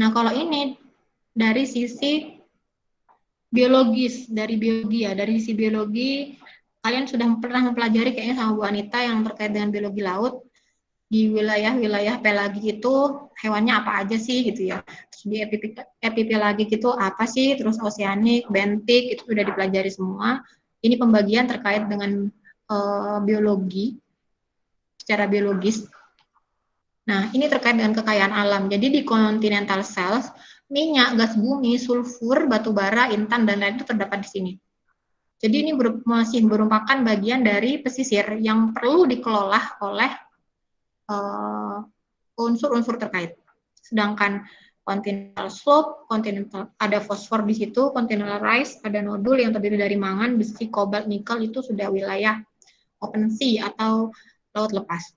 Nah, kalau ini dari sisi biologis, dari sisi biologi, kalian sudah pernah mempelajari kayaknya sama Bu Anita yang terkait dengan biologi laut. Di wilayah-wilayah pelagik itu hewannya apa aja sih gitu ya. Terus di epipelagik itu apa sih, terus oceanic, bentik, itu sudah dipelajari semua. Ini pembagian terkait dengan biologi, secara biologis. Nah, ini terkait dengan kekayaan alam. Jadi di continental shelf, minyak, gas bumi, sulfur, batu bara, intan, dan lain itu terdapat di sini. Jadi ini masih merupakan bagian dari pesisir yang perlu dikelola oleh unsur-unsur terkait. Sedangkan continental slope, ada fosfor di situ, continental rise, ada nodul yang terdiri dari mangan, besi, kobalt, nikel, itu sudah wilayah open sea atau laut lepas.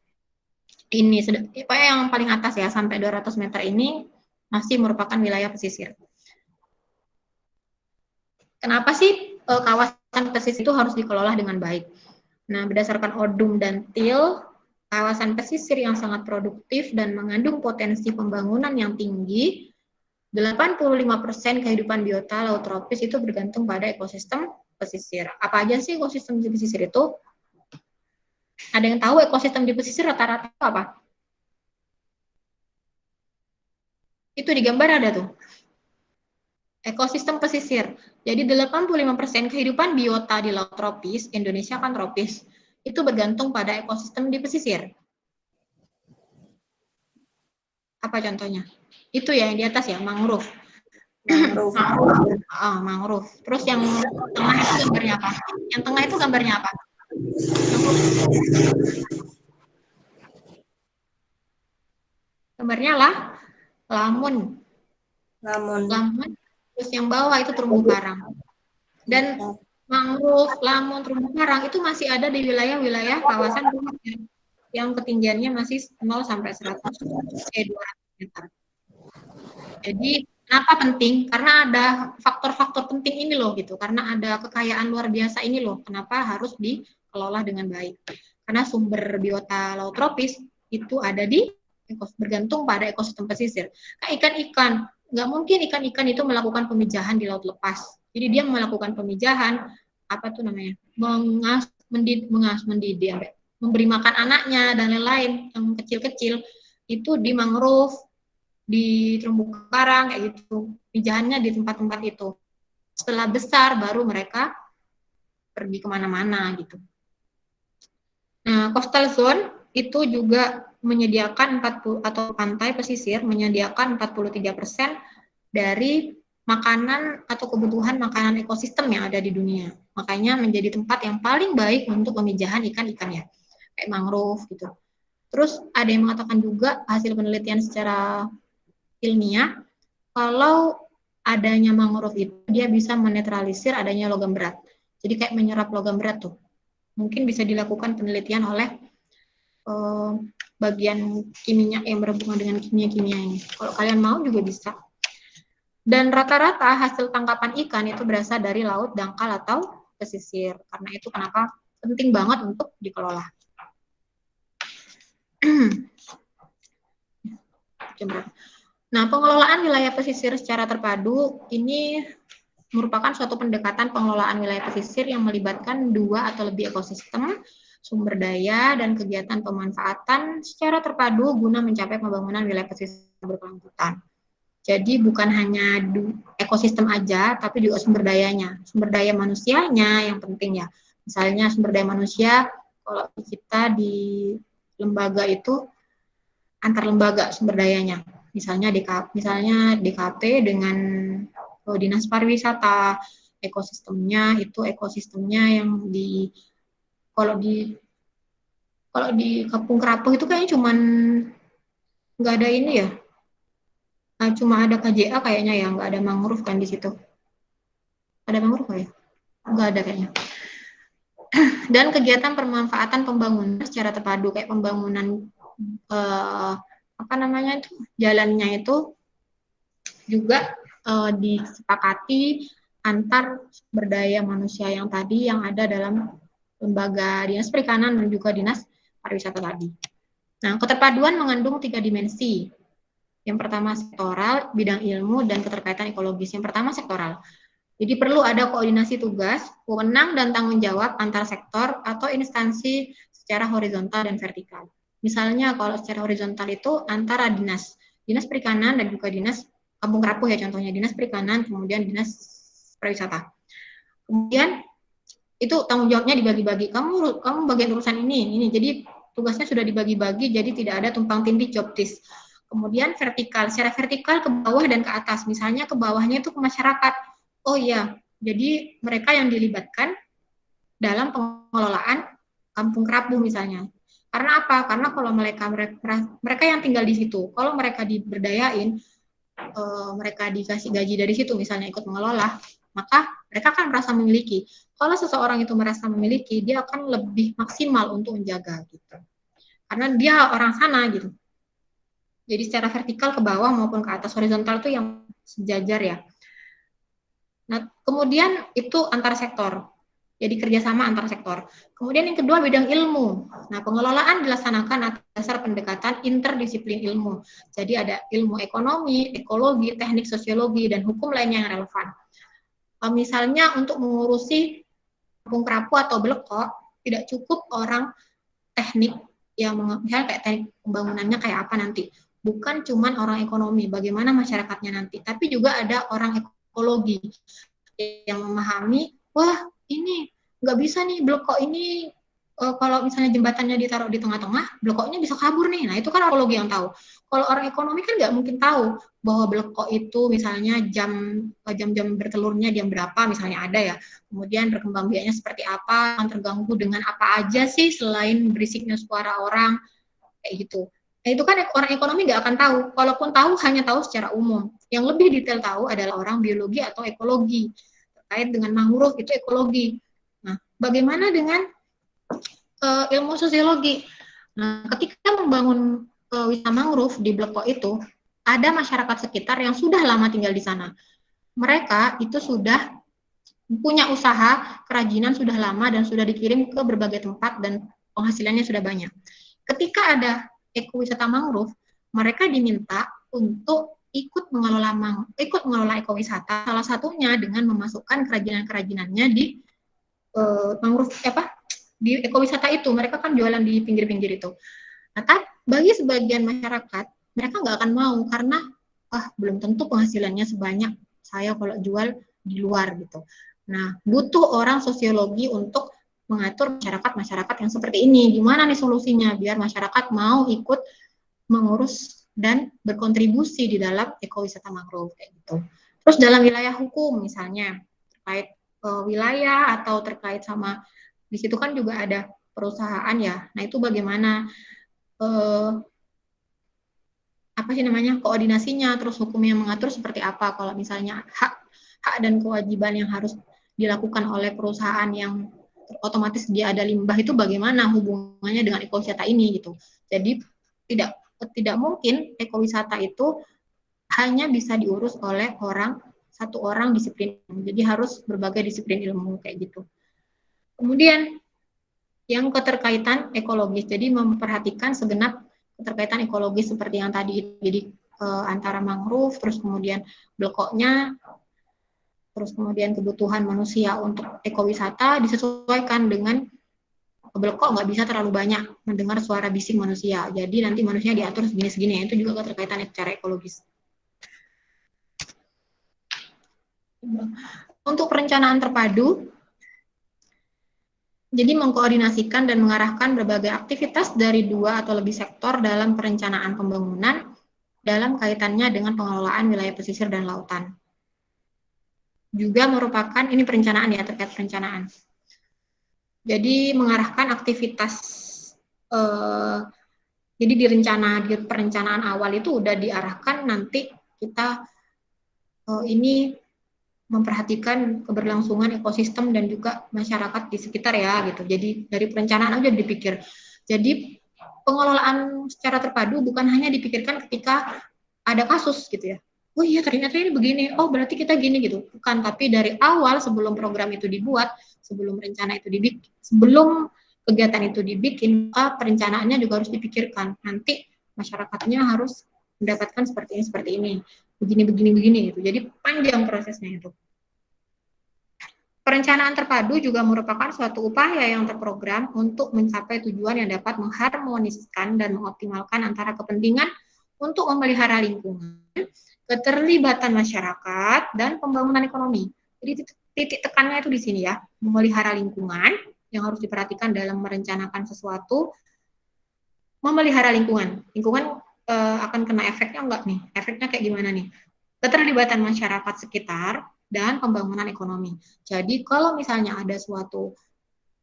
Ini yang paling atas ya, sampai 200 meter ini masih merupakan wilayah pesisir. Kenapa sih kawasan pesisir itu harus dikelola dengan baik? Nah, berdasarkan Odum dan Thiel, kawasan pesisir yang sangat produktif dan mengandung potensi pembangunan yang tinggi, 85% kehidupan biota laut tropis itu bergantung pada ekosistem pesisir. Apa aja sih ekosistem di pesisir itu? Ada yang tahu ekosistem di pesisir rata-rata apa? Itu di gambar ada tuh. Ekosistem pesisir. Jadi 85% kehidupan biota di laut tropis, Indonesia kan tropis, itu bergantung pada ekosistem di pesisir. Apa contohnya? Itu ya yang di atas ya, mangrove. Mangrove. Terus yang tengah itu gambarnya apa? Yang tengah itu gambarnya apa? Gambarnya lamun. Terus yang bawah itu terumbu karang. Dan mangrove, lamun, terumbu karang itu masih ada di wilayah-wilayah kawasan pesisir yang ketinggiannya masih 0 sampai 200 meter. Jadi Kenapa penting? Karena ada faktor-faktor penting ini loh gitu. Karena ada kekayaan luar biasa ini loh. Kenapa harus dikelola dengan baik? Karena sumber biota laut tropis itu ada bergantung pada ekosistem pesisir. Kayak ikan-ikan, nggak mungkin ikan-ikan itu melakukan pemijahan di laut lepas. Jadi dia melakukan pemijahan, apa tuh namanya, mendidih, memberi makan anaknya dan lain-lain yang kecil-kecil itu di mangrove, di terumbu karang kayak gitu, pijahannya di tempat-tempat itu. Setelah besar baru mereka pergi kemana-mana gitu. Nah, coastal zone itu juga menyediakan 40 atau pantai pesisir menyediakan 43% dari makanan atau kebutuhan makanan ekosistem yang ada di dunia. Makanya menjadi tempat yang paling baik untuk pemijahan ikan-ikan ya, kayak mangrove gitu. Terus ada yang mengatakan juga hasil penelitian secara ilmiah, kalau adanya mangrove itu dia bisa menetralisir adanya logam berat. Jadi kayak menyerap logam berat tuh. Mungkin bisa dilakukan penelitian oleh bagian kimia yang berhubungan dengan kimia-kimia ini. Kalau kalian mau juga bisa. Dan rata-rata hasil tangkapan ikan itu berasal dari laut, dangkal, atau pesisir. Karena itu kenapa penting banget untuk dikelola. Nah, pengelolaan wilayah pesisir secara terpadu ini merupakan suatu pendekatan pengelolaan wilayah pesisir yang melibatkan 2 atau lebih ekosistem, sumber daya, dan kegiatan pemanfaatan secara terpadu guna mencapai pembangunan wilayah pesisir berkelanjutan. Jadi bukan hanya ekosistem aja, tapi juga sumber dayanya. Sumber daya manusianya yang penting ya. Misalnya sumber daya manusia, kalau kita di lembaga itu antar lembaga sumber dayanya. Misalnya DKP dengan dinas pariwisata, ekosistemnya itu ekosistemnya yang kalau di Kampung Kerapu itu kayaknya cuman nggak ada ini ya. Nah, cuma ada KJA kayaknya ya, nggak ada mangrove kan di situ. Ada mangrove ya? Nggak ada kayaknya. Dan kegiatan permanfaatan pembangunan secara terpadu kayak pembangunan jalannya itu juga disepakati antar sumber daya manusia yang tadi yang ada dalam lembaga dinas perikanan dan juga dinas pariwisata tadi. Nah, keterpaduan mengandung 3 dimensi. Yang pertama sektoral, bidang ilmu, dan keterkaitan ekologis. Yang pertama sektoral. Jadi perlu ada koordinasi tugas, wewenang dan tanggung jawab antar sektor atau instansi secara horizontal dan vertikal. Misalnya kalau secara horizontal itu antara dinas perikanan dan juga dinas Kampung Kerapu ya contohnya, dinas perikanan, kemudian dinas pariwisata. Kemudian itu tanggung jawabnya dibagi-bagi. Kamu bagian urusan ini. Jadi tugasnya sudah dibagi-bagi, jadi tidak ada tumpang tindih job desk. Kemudian vertikal, secara vertikal ke bawah dan ke atas. Misalnya ke bawahnya itu ke masyarakat. Oh iya, jadi mereka yang dilibatkan dalam pengelolaan Kampung Kerapu misalnya. Karena apa? Karena kalau mereka yang tinggal di situ, kalau mereka diberdayain, mereka dikasih gaji dari situ misalnya ikut mengelola, maka mereka akan merasa memiliki. Kalau seseorang itu merasa memiliki, dia akan lebih maksimal untuk menjaga gitu. Karena dia orang sana gitu. Jadi secara vertikal ke bawah maupun ke atas, horizontal itu yang sejajar ya. Nah, kemudian itu antar sektor. Jadi kerjasama antar sektor. Kemudian yang kedua bidang ilmu. Nah, pengelolaan dilaksanakan atas dasar pendekatan interdisiplin ilmu. Jadi ada ilmu ekonomi, ekologi, teknik sosiologi, dan hukum lainnya yang relevan. Misalnya untuk mengurusi Kampung Kerapu atau Blekok, tidak cukup orang teknik yang misalnya kayak teknik pembangunannya kayak apa nanti. Bukan cuma orang ekonomi, bagaimana masyarakatnya nanti, tapi juga ada orang ekologi yang memahami, wah ini nggak bisa nih Blekok ini kalau misalnya jembatannya ditaruh di tengah-tengah, Blekoknya bisa kabur nih. Nah itu kan ekologi yang tahu. Kalau orang ekonomi kan nggak mungkin tahu bahwa Blekok itu misalnya jam-jam bertelurnya jam berapa misalnya ada ya. Kemudian perkembangbiakannya seperti apa, yang terganggu dengan apa aja sih selain berisiknya suara orang kayak gitu. Nah itu kan orang ekonomi nggak akan tahu. Kalaupun tahu hanya tahu secara umum. Yang lebih detail tahu adalah orang biologi atau ekologi. Terkait dengan mangrove itu ekologi. Nah, bagaimana dengan ilmu sosiologi? Nah, ketika membangun wisata mangrove di Blekok itu, ada masyarakat sekitar yang sudah lama tinggal di sana. Mereka itu sudah punya usaha kerajinan sudah lama dan sudah dikirim ke berbagai tempat dan penghasilannya sudah banyak. Ketika ada ekowisata mangrove, mereka diminta untuk ikut mengelola ekowisata, salah satunya dengan memasukkan kerajinan-kerajinannya di mangrove di ekowisata itu. Mereka kan jualan di pinggir-pinggir itu. Nah, bagi sebagian masyarakat, mereka nggak akan mau karena belum tentu penghasilannya sebanyak saya kalau jual di luar gitu. Nah, butuh orang sosiologi untuk mengatur masyarakat yang seperti ini. Gimana nih solusinya biar masyarakat mau ikut mengurus dan berkontribusi di dalam ekowisata mangrove kayak gitu. Terus dalam wilayah hukum misalnya terkait wilayah atau terkait sama di situ kan juga ada perusahaan ya. Nah, itu bagaimana koordinasinya, terus hukumnya mengatur seperti apa kalau misalnya hak dan kewajiban yang harus dilakukan oleh perusahaan yang otomatis dia ada limbah itu bagaimana hubungannya dengan ekowisata ini gitu. Jadi tidak mungkin ekowisata itu hanya bisa diurus oleh satu orang disiplin. Jadi harus berbagai disiplin ilmu kayak gitu. Kemudian yang keterkaitan ekologis. Jadi memperhatikan segenap keterkaitan ekologis seperti yang tadi. Jadi antara mangrove, terus kemudian blekoknya, terus kemudian kebutuhan manusia untuk ekowisata disesuaikan dengan blekok nggak bisa terlalu banyak mendengar suara bising manusia. Jadi nanti manusia diatur segini-segini. Itu juga keterkaitan secara ekologis. Untuk perencanaan terpadu, jadi mengkoordinasikan dan mengarahkan berbagai aktivitas dari 2 atau lebih sektor dalam perencanaan pembangunan dalam kaitannya dengan pengelolaan wilayah pesisir dan lautan. Juga merupakan, ini perencanaan ya, terkait perencanaan. Jadi mengarahkan aktivitas, jadi di perencanaan awal itu udah diarahkan nanti kita ini memperhatikan keberlangsungan ekosistem dan juga masyarakat di sekitar ya gitu. Jadi dari perencanaan aja dipikir. Jadi pengelolaan secara terpadu bukan hanya dipikirkan ketika ada kasus gitu ya. Oh iya ternyata ini begini, oh berarti kita gini gitu. Bukan, tapi dari awal sebelum program itu dibuat, sebelum rencana itu dibikin, sebelum kegiatan itu dibikin, maka perencanaannya juga harus dipikirkan. Nanti masyarakatnya harus mendapatkan seperti ini, begini gitu. Jadi panjang prosesnya itu. Perencanaan terpadu juga merupakan suatu upaya yang terprogram untuk mencapai tujuan yang dapat mengharmoniskan dan mengoptimalkan antara kepentingan untuk memelihara lingkungan, keterlibatan masyarakat, dan pembangunan ekonomi. Jadi titik tekannya itu di sini ya, memelihara lingkungan yang harus diperhatikan dalam merencanakan sesuatu, memelihara lingkungan. Lingkungan akan kena efeknya enggak nih? Efeknya kayak gimana nih? Keterlibatan masyarakat sekitar dan pembangunan ekonomi. Jadi kalau misalnya ada suatu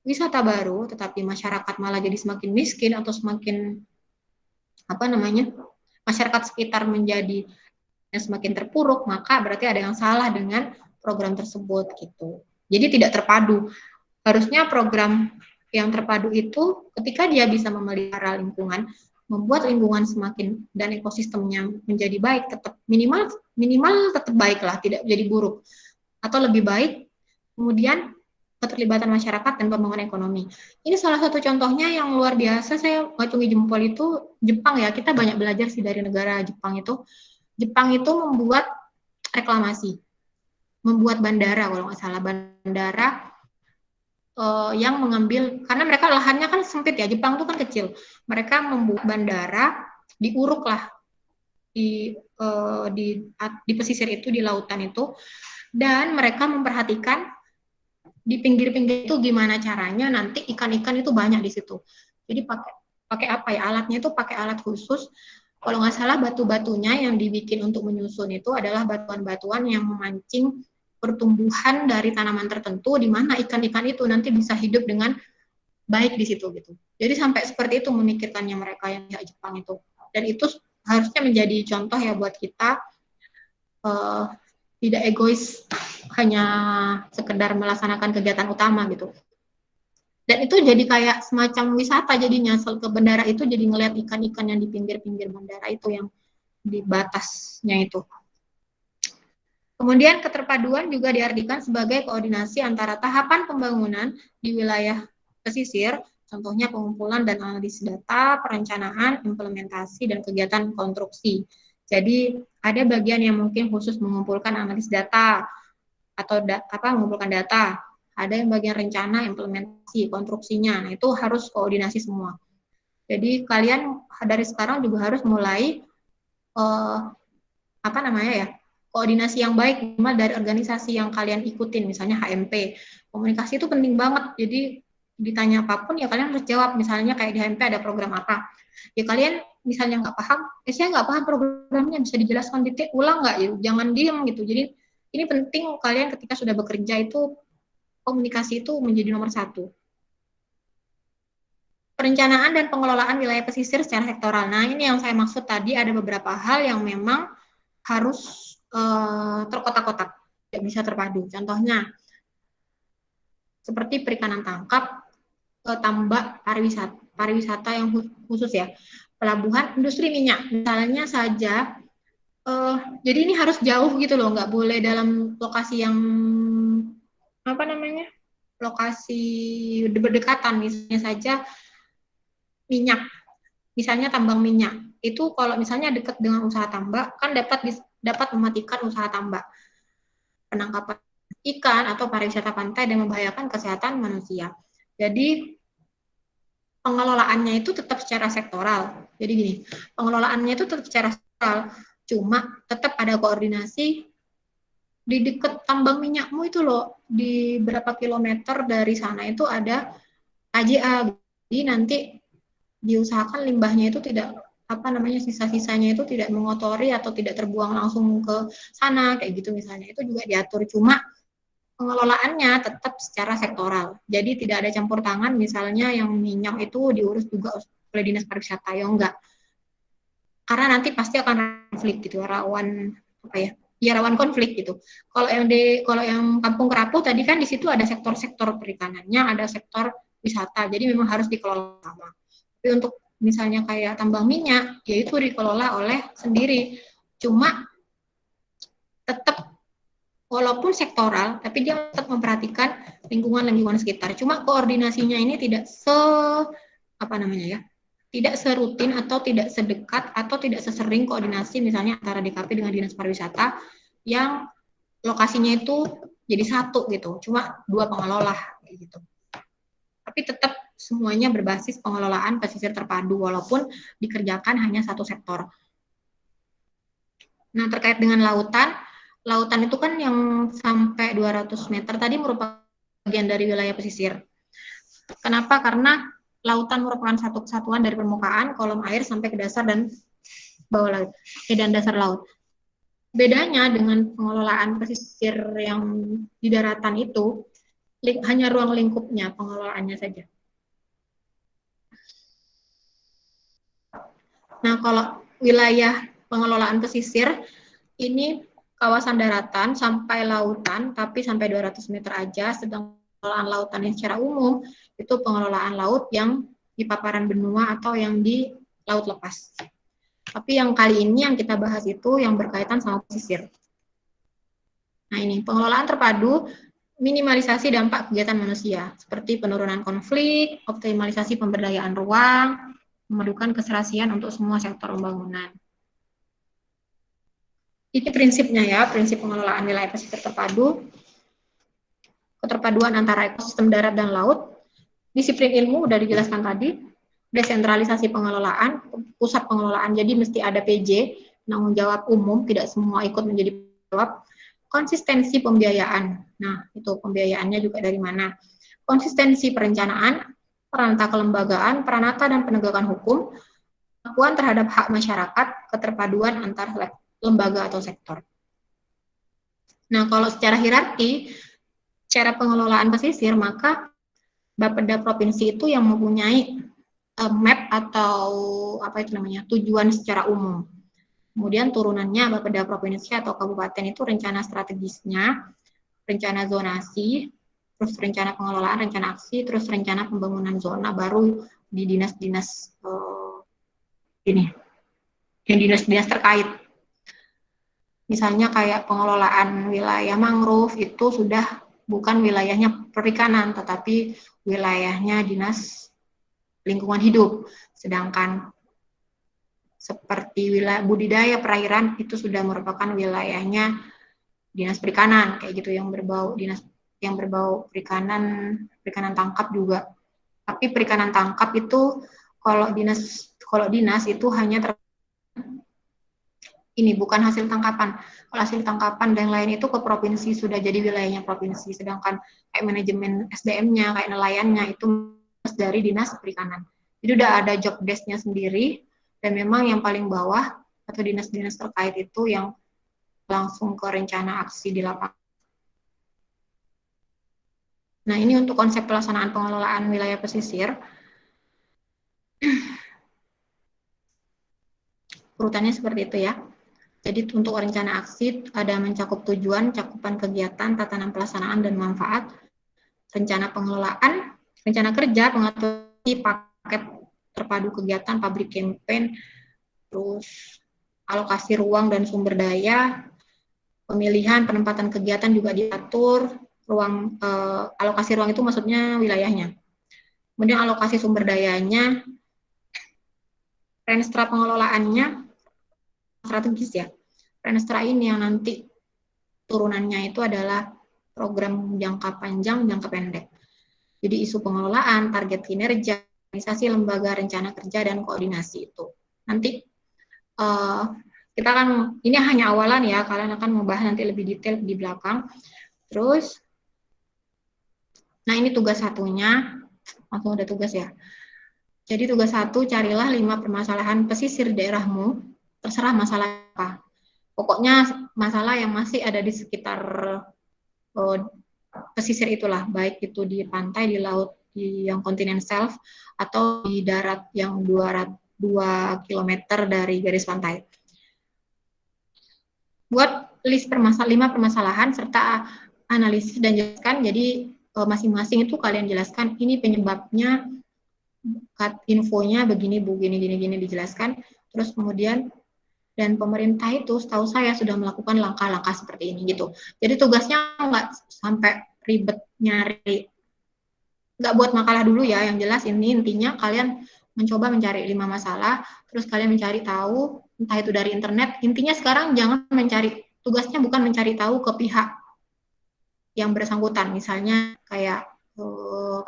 wisata baru, tetapi masyarakat malah jadi semakin miskin atau semakin masyarakat sekitar menjadi semakin terpuruk, maka berarti ada yang salah dengan program tersebut gitu. Jadi tidak terpadu. Harusnya program yang terpadu itu ketika dia bisa memelihara lingkungan, membuat lingkungan semakin dan ekosistemnya menjadi baik, tetap minimal tetap baik lah, tidak jadi buruk atau lebih baik. Kemudian keterlibatan masyarakat dan pembangunan ekonomi. Ini salah satu contohnya yang luar biasa, saya ngacungi jempol itu Jepang ya. Kita banyak belajar sih dari negara Jepang itu. Jepang itu membuat reklamasi, membuat bandara kalau nggak salah, bandara yang mengambil, karena mereka lahannya kan sempit ya, Jepang itu kan kecil. Mereka membuat bandara, diuruk lah di pesisir itu, di lautan itu, dan mereka memperhatikan di pinggir-pinggir itu gimana caranya nanti ikan-ikan itu banyak di situ. Jadi pakai apa ya, alatnya itu pakai alat khusus. Kalau nggak salah batu-batunya yang dibikin untuk menyusun itu adalah batuan-batuan yang memancing pertumbuhan dari tanaman tertentu, di mana ikan-ikan itu nanti bisa hidup dengan baik di situ gitu. Jadi sampai seperti itu memikirkannya mereka yang di Jepang itu. Dan itu harusnya menjadi contoh ya buat kita, tidak egois hanya sekedar melaksanakan kegiatan utama gitu. Dan itu jadi kayak semacam wisata jadinya, ke bandara itu jadi ngeliat ikan-ikan yang di pinggir-pinggir bandara itu yang di batasnya itu. Kemudian keterpaduan juga diartikan sebagai koordinasi antara tahapan pembangunan di wilayah pesisir, contohnya pengumpulan dan analisis data, perencanaan, implementasi, dan kegiatan konstruksi. Jadi ada bagian yang mungkin khusus mengumpulkan analisis data atau mengumpulkan data, ada yang bagian rencana, implementasi, konstruksinya. Nah, itu harus koordinasi semua. Jadi kalian dari sekarang juga harus mulai koordinasi yang baik dari organisasi yang kalian ikutin, misalnya HMP. Komunikasi itu penting banget. Jadi ditanya apapun ya kalian harus jawab. Misalnya kayak di HMP ada program apa, ya kalian misalnya nggak paham, saya nggak paham programnya, bisa dijelaskan detail, ulang nggak ya, jangan diem gitu. Jadi ini penting kalian ketika sudah bekerja itu komunikasi itu menjadi nomor satu. Perencanaan dan pengelolaan wilayah pesisir secara sektoral. Nah, ini yang saya maksud tadi, ada beberapa hal yang memang harus terkotak-kotak, tidak bisa terpadu. Contohnya, seperti perikanan tangkap, tambak, pariwisata yang khusus ya, pelabuhan, industri minyak, misalnya saja. Jadi ini harus jauh gitu loh, nggak boleh dalam lokasi yang lokasi berdekatan, misalnya saja minyak, misalnya tambang minyak, itu kalau misalnya dekat dengan usaha tambak, kan dapat mematikan usaha tambak, penangkapan ikan atau pariwisata pantai dan membahayakan kesehatan manusia. Jadi pengelolaannya itu tetap secara sektoral. Jadi gini, pengelolaannya itu tetap secara sektoral, cuma tetap ada koordinasi di dekat tambang minyakmu itu loh, di berapa kilometer dari sana itu ada KJA. Jadi nanti diusahakan limbahnya itu tidak sisa-sisanya itu tidak mengotori atau tidak terbuang langsung ke sana kayak gitu misalnya, itu juga diatur. Cuma pengelolaannya tetap secara sektoral, jadi tidak ada campur tangan. Misalnya yang minyak itu diurus juga oleh dinas pariwisata, ya enggak, karena nanti pasti akan konflik gitu, rawan konflik gitu. Kalau yang Kampung Kerapu tadi kan di situ ada sektor-sektor perikanannya, ada sektor wisata, jadi memang harus dikelola sama. Tapi untuk misalnya kayak tambang minyak, ya itu dikelola oleh sendiri. Cuma tetap walaupun sektoral, tapi dia tetap memperhatikan lingkungan sekitar. Cuma koordinasinya ini tidak tidak serutin atau tidak sedekat atau tidak sesering koordinasi misalnya antara DKP dengan Dinas Pariwisata yang lokasinya itu jadi satu gitu, cuma dua pengelola gitu. Tapi tetap semuanya berbasis pengelolaan pesisir terpadu walaupun dikerjakan hanya satu sektor. Nah, terkait dengan lautan itu kan yang sampai 200 meter tadi merupakan bagian dari wilayah pesisir. Kenapa? Karena lautan merupakan satu kesatuan dari permukaan, kolom air sampai ke dasar dan bawah laut, dan dasar laut. Bedanya dengan pengelolaan pesisir yang di daratan itu, hanya ruang lingkupnya pengelolaannya saja. Nah, kalau wilayah pengelolaan pesisir, ini kawasan daratan sampai lautan, tapi sampai 200 meter aja, sedang pengelolaan lautan yang secara umum, itu pengelolaan laut yang di paparan benua atau yang di laut lepas. Tapi yang kali ini yang kita bahas itu yang berkaitan sama pesisir. Nah ini, pengelolaan terpadu, minimalisasi dampak kegiatan manusia, seperti penurunan konflik, optimalisasi pemberdayaan ruang, memadukan keserasian untuk semua sektor pembangunan. Ini prinsipnya ya, prinsip pengelolaan wilayah pesisir terpadu, keterpaduan antara ekosistem darat dan laut, disiplin ilmu udah dijelaskan tadi, desentralisasi pengelolaan, pusat pengelolaan, jadi mesti ada PJ, penanggung jawab umum, tidak semua ikut menjadi jawab, konsistensi pembiayaan, nah itu pembiayaannya juga dari mana, konsistensi perencanaan, peranata kelembagaan, peranata dan penegakan hukum, pengakuan terhadap hak masyarakat, keterpaduan antar lembaga atau sektor. Nah, kalau secara hierarki, cara pengelolaan pesisir, maka Bapeda provinsi itu yang mempunyai map atau tujuan secara umum. Kemudian turunannya Bapeda provinsi atau kabupaten itu rencana strategisnya, rencana zonasi, terus rencana pengelolaan, rencana aksi, terus rencana pembangunan zona baru di dinas-dinas yang dinas-dinas terkait. Misalnya kayak pengelolaan wilayah mangrove itu sudah bukan wilayahnya perikanan, tetapi wilayahnya Dinas Lingkungan Hidup. Sedangkan seperti wilayah budidaya perairan itu sudah merupakan wilayahnya Dinas Perikanan, kayak gitu, yang berbau perikanan tangkap juga. Tapi perikanan tangkap itu kalau dinas itu hanya ini bukan hasil tangkapan. Kalau hasil tangkapan dan lain itu ke provinsi, sudah jadi wilayahnya provinsi. Sedangkan kayak manajemen SDM-nya, kayak nelayannya itu dari Dinas Perikanan. Jadi udah ada job desk-nya sendiri, dan memang yang paling bawah atau dinas-dinas terkait itu yang langsung ke rencana aksi di lapangan. Nah, ini untuk konsep pelaksanaan pengelolaan wilayah pesisir. Urutannya seperti itu ya. Jadi untuk rencana aksi ada mencakup tujuan, cakupan kegiatan, tatanan pelaksanaan dan manfaat, rencana pengelolaan, rencana kerja, pengaturan paket terpadu kegiatan, public campaign, terus alokasi ruang dan sumber daya, pemilihan penempatan kegiatan juga diatur, alokasi ruang itu maksudnya wilayahnya. Kemudian alokasi sumber dayanya, renstra pengelolaannya strategis ya. Renstra ini yang nanti turunannya itu adalah program jangka panjang, jangka pendek. Jadi isu pengelolaan, target kinerja, organisasi, lembaga, rencana kerja, dan koordinasi itu. Nanti kita akan, ini hanya awalan ya, kalian akan membahas nanti lebih detail di belakang. Terus, nah ini tugas satunya, langsung ada tugas ya. Jadi tugas 1, carilah 5 permasalahan pesisir daerahmu, terserah masalah apa. Pokoknya masalah yang masih ada di sekitar pesisir itulah, baik itu di pantai, di laut, di yang kontinen shelf, atau di darat yang 2 km dari garis pantai. Buat list 5 permasalahan serta analisis dan jelaskan. Jadi masing-masing itu kalian jelaskan ini penyebabnya, infonya begini, gini dijelaskan. Terus kemudian, dan pemerintah itu setahu saya sudah melakukan langkah-langkah seperti ini gitu. Jadi tugasnya nggak sampai ribet nyari, nggak buat makalah dulu ya. Yang jelas ini intinya kalian mencoba mencari 5 masalah, terus kalian mencari tahu, entah itu dari internet. Intinya sekarang jangan mencari, tugasnya bukan mencari tahu ke pihak yang bersangkutan, misalnya kayak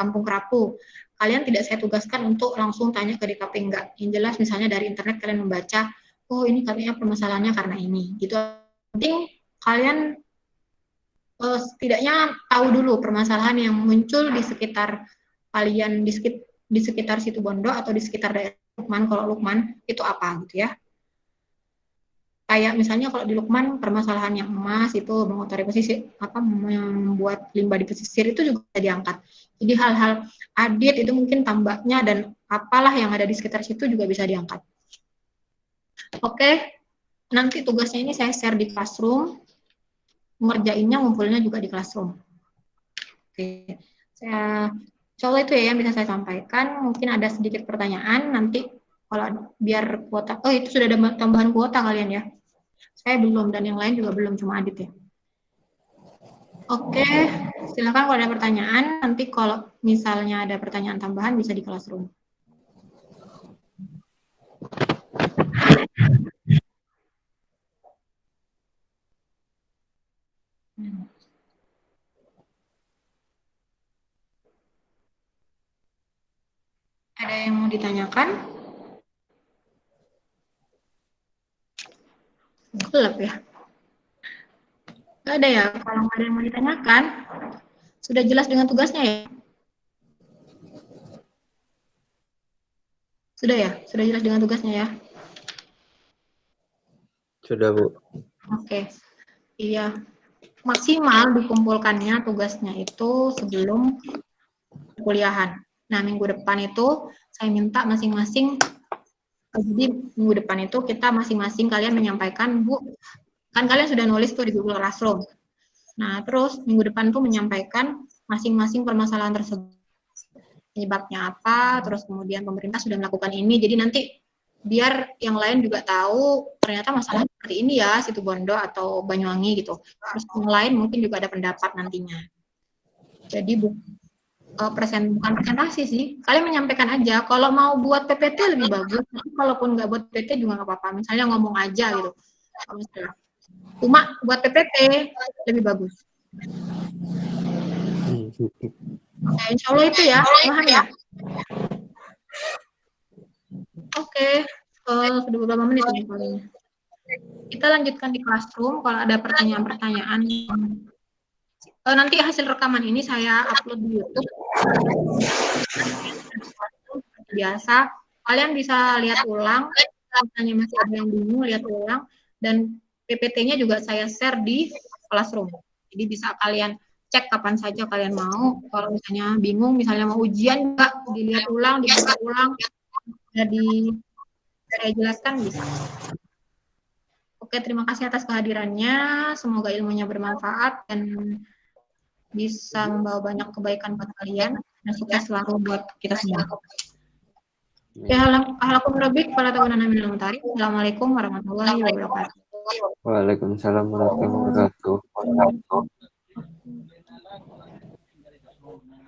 Kampung Kerapu. Kalian tidak saya tugaskan untuk langsung tanya ke DKP, enggak. Yang jelas misalnya dari internet kalian membaca, oh ini katanya permasalahannya karena ini, gitu. Penting kalian setidaknya tahu dulu permasalahan yang muncul di sekitar kalian, di sekitar situ Bondo atau di sekitar daerah Lukman. Kalau Lukman itu apa gitu ya. Kayak misalnya kalau di Lukman permasalahan yang emas itu mengotori pesisir, membuat limbah di pesisir itu juga bisa diangkat. Jadi hal-hal adit itu mungkin tambaknya dan apalah yang ada di sekitar situ juga bisa diangkat. Oke, nanti tugasnya ini saya share di Classroom, ngerjainnya ngumpulnya juga di Classroom. Oke, insya itu ya yang bisa saya sampaikan. Mungkin ada sedikit pertanyaan nanti kalau biar kuota. Oh itu sudah ada tambahan kuota kalian ya? Saya belum dan yang lain juga belum, cuma Adit ya. Oke, silakan kalau ada pertanyaan. Nanti kalau misalnya ada pertanyaan tambahan bisa di Classroom. Ada yang mau ditanyakan? Gelap ya? Gak ada ya? Kalau nggak ada yang mau ditanyakan, sudah jelas dengan tugasnya ya? Sudah ya? Sudah jelas dengan tugasnya ya? Sudah, Bu. Oke. Iya. Maksimal dikumpulkannya tugasnya itu sebelum kuliahan. Nah, minggu depan itu saya minta masing-masing, jadi minggu depan itu kita masing-masing kalian menyampaikan, Bu, kan kalian sudah nulis tuh di Google Classroom. Nah, terus minggu depan tuh menyampaikan masing-masing permasalahan tersebut. Penyebabnya apa, terus kemudian pemerintah sudah melakukan ini, jadi nanti biar yang lain juga tahu ternyata masalah seperti ini ya, Situbondo atau Banyuwangi gitu. Terus yang lain mungkin juga ada pendapat nantinya. Jadi bukan presentasi sih. Kalian menyampaikan aja. Kalau mau buat PPT lebih bagus. Tapi kalaupun nggak buat PPT juga nggak apa-apa. Misalnya ngomong aja gitu. Cuma buat PPT lebih bagus. Oke, insya Allah itu ya, paham ya? Oke, sudah beberapa menit ini kalian. Kita lanjutkan di classroom. Kalau ada pertanyaan-pertanyaan, nanti hasil rekaman ini saya upload di YouTube. Biasa, kalian bisa lihat ulang. Misalnya masih ada yang bingung, lihat ulang. Dan PPT-nya juga saya share di classroom. Jadi bisa kalian cek kapan saja kalian mau. Kalau misalnya bingung, misalnya mau ujian juga dilihat ulang, dibuka ulang, jadi saya jelaskan bisa. Oke, terima kasih atas kehadirannya. Semoga ilmunya bermanfaat dan bisa membawa banyak kebaikan buat kalian dan sukses selalu buat kita semua. Ya, halakum rabik pada tawanan amin al-mutari. Assalamualaikum warahmatullahi wabarakatuh. Waalaikumsalam warahmatullahi wabarakatuh.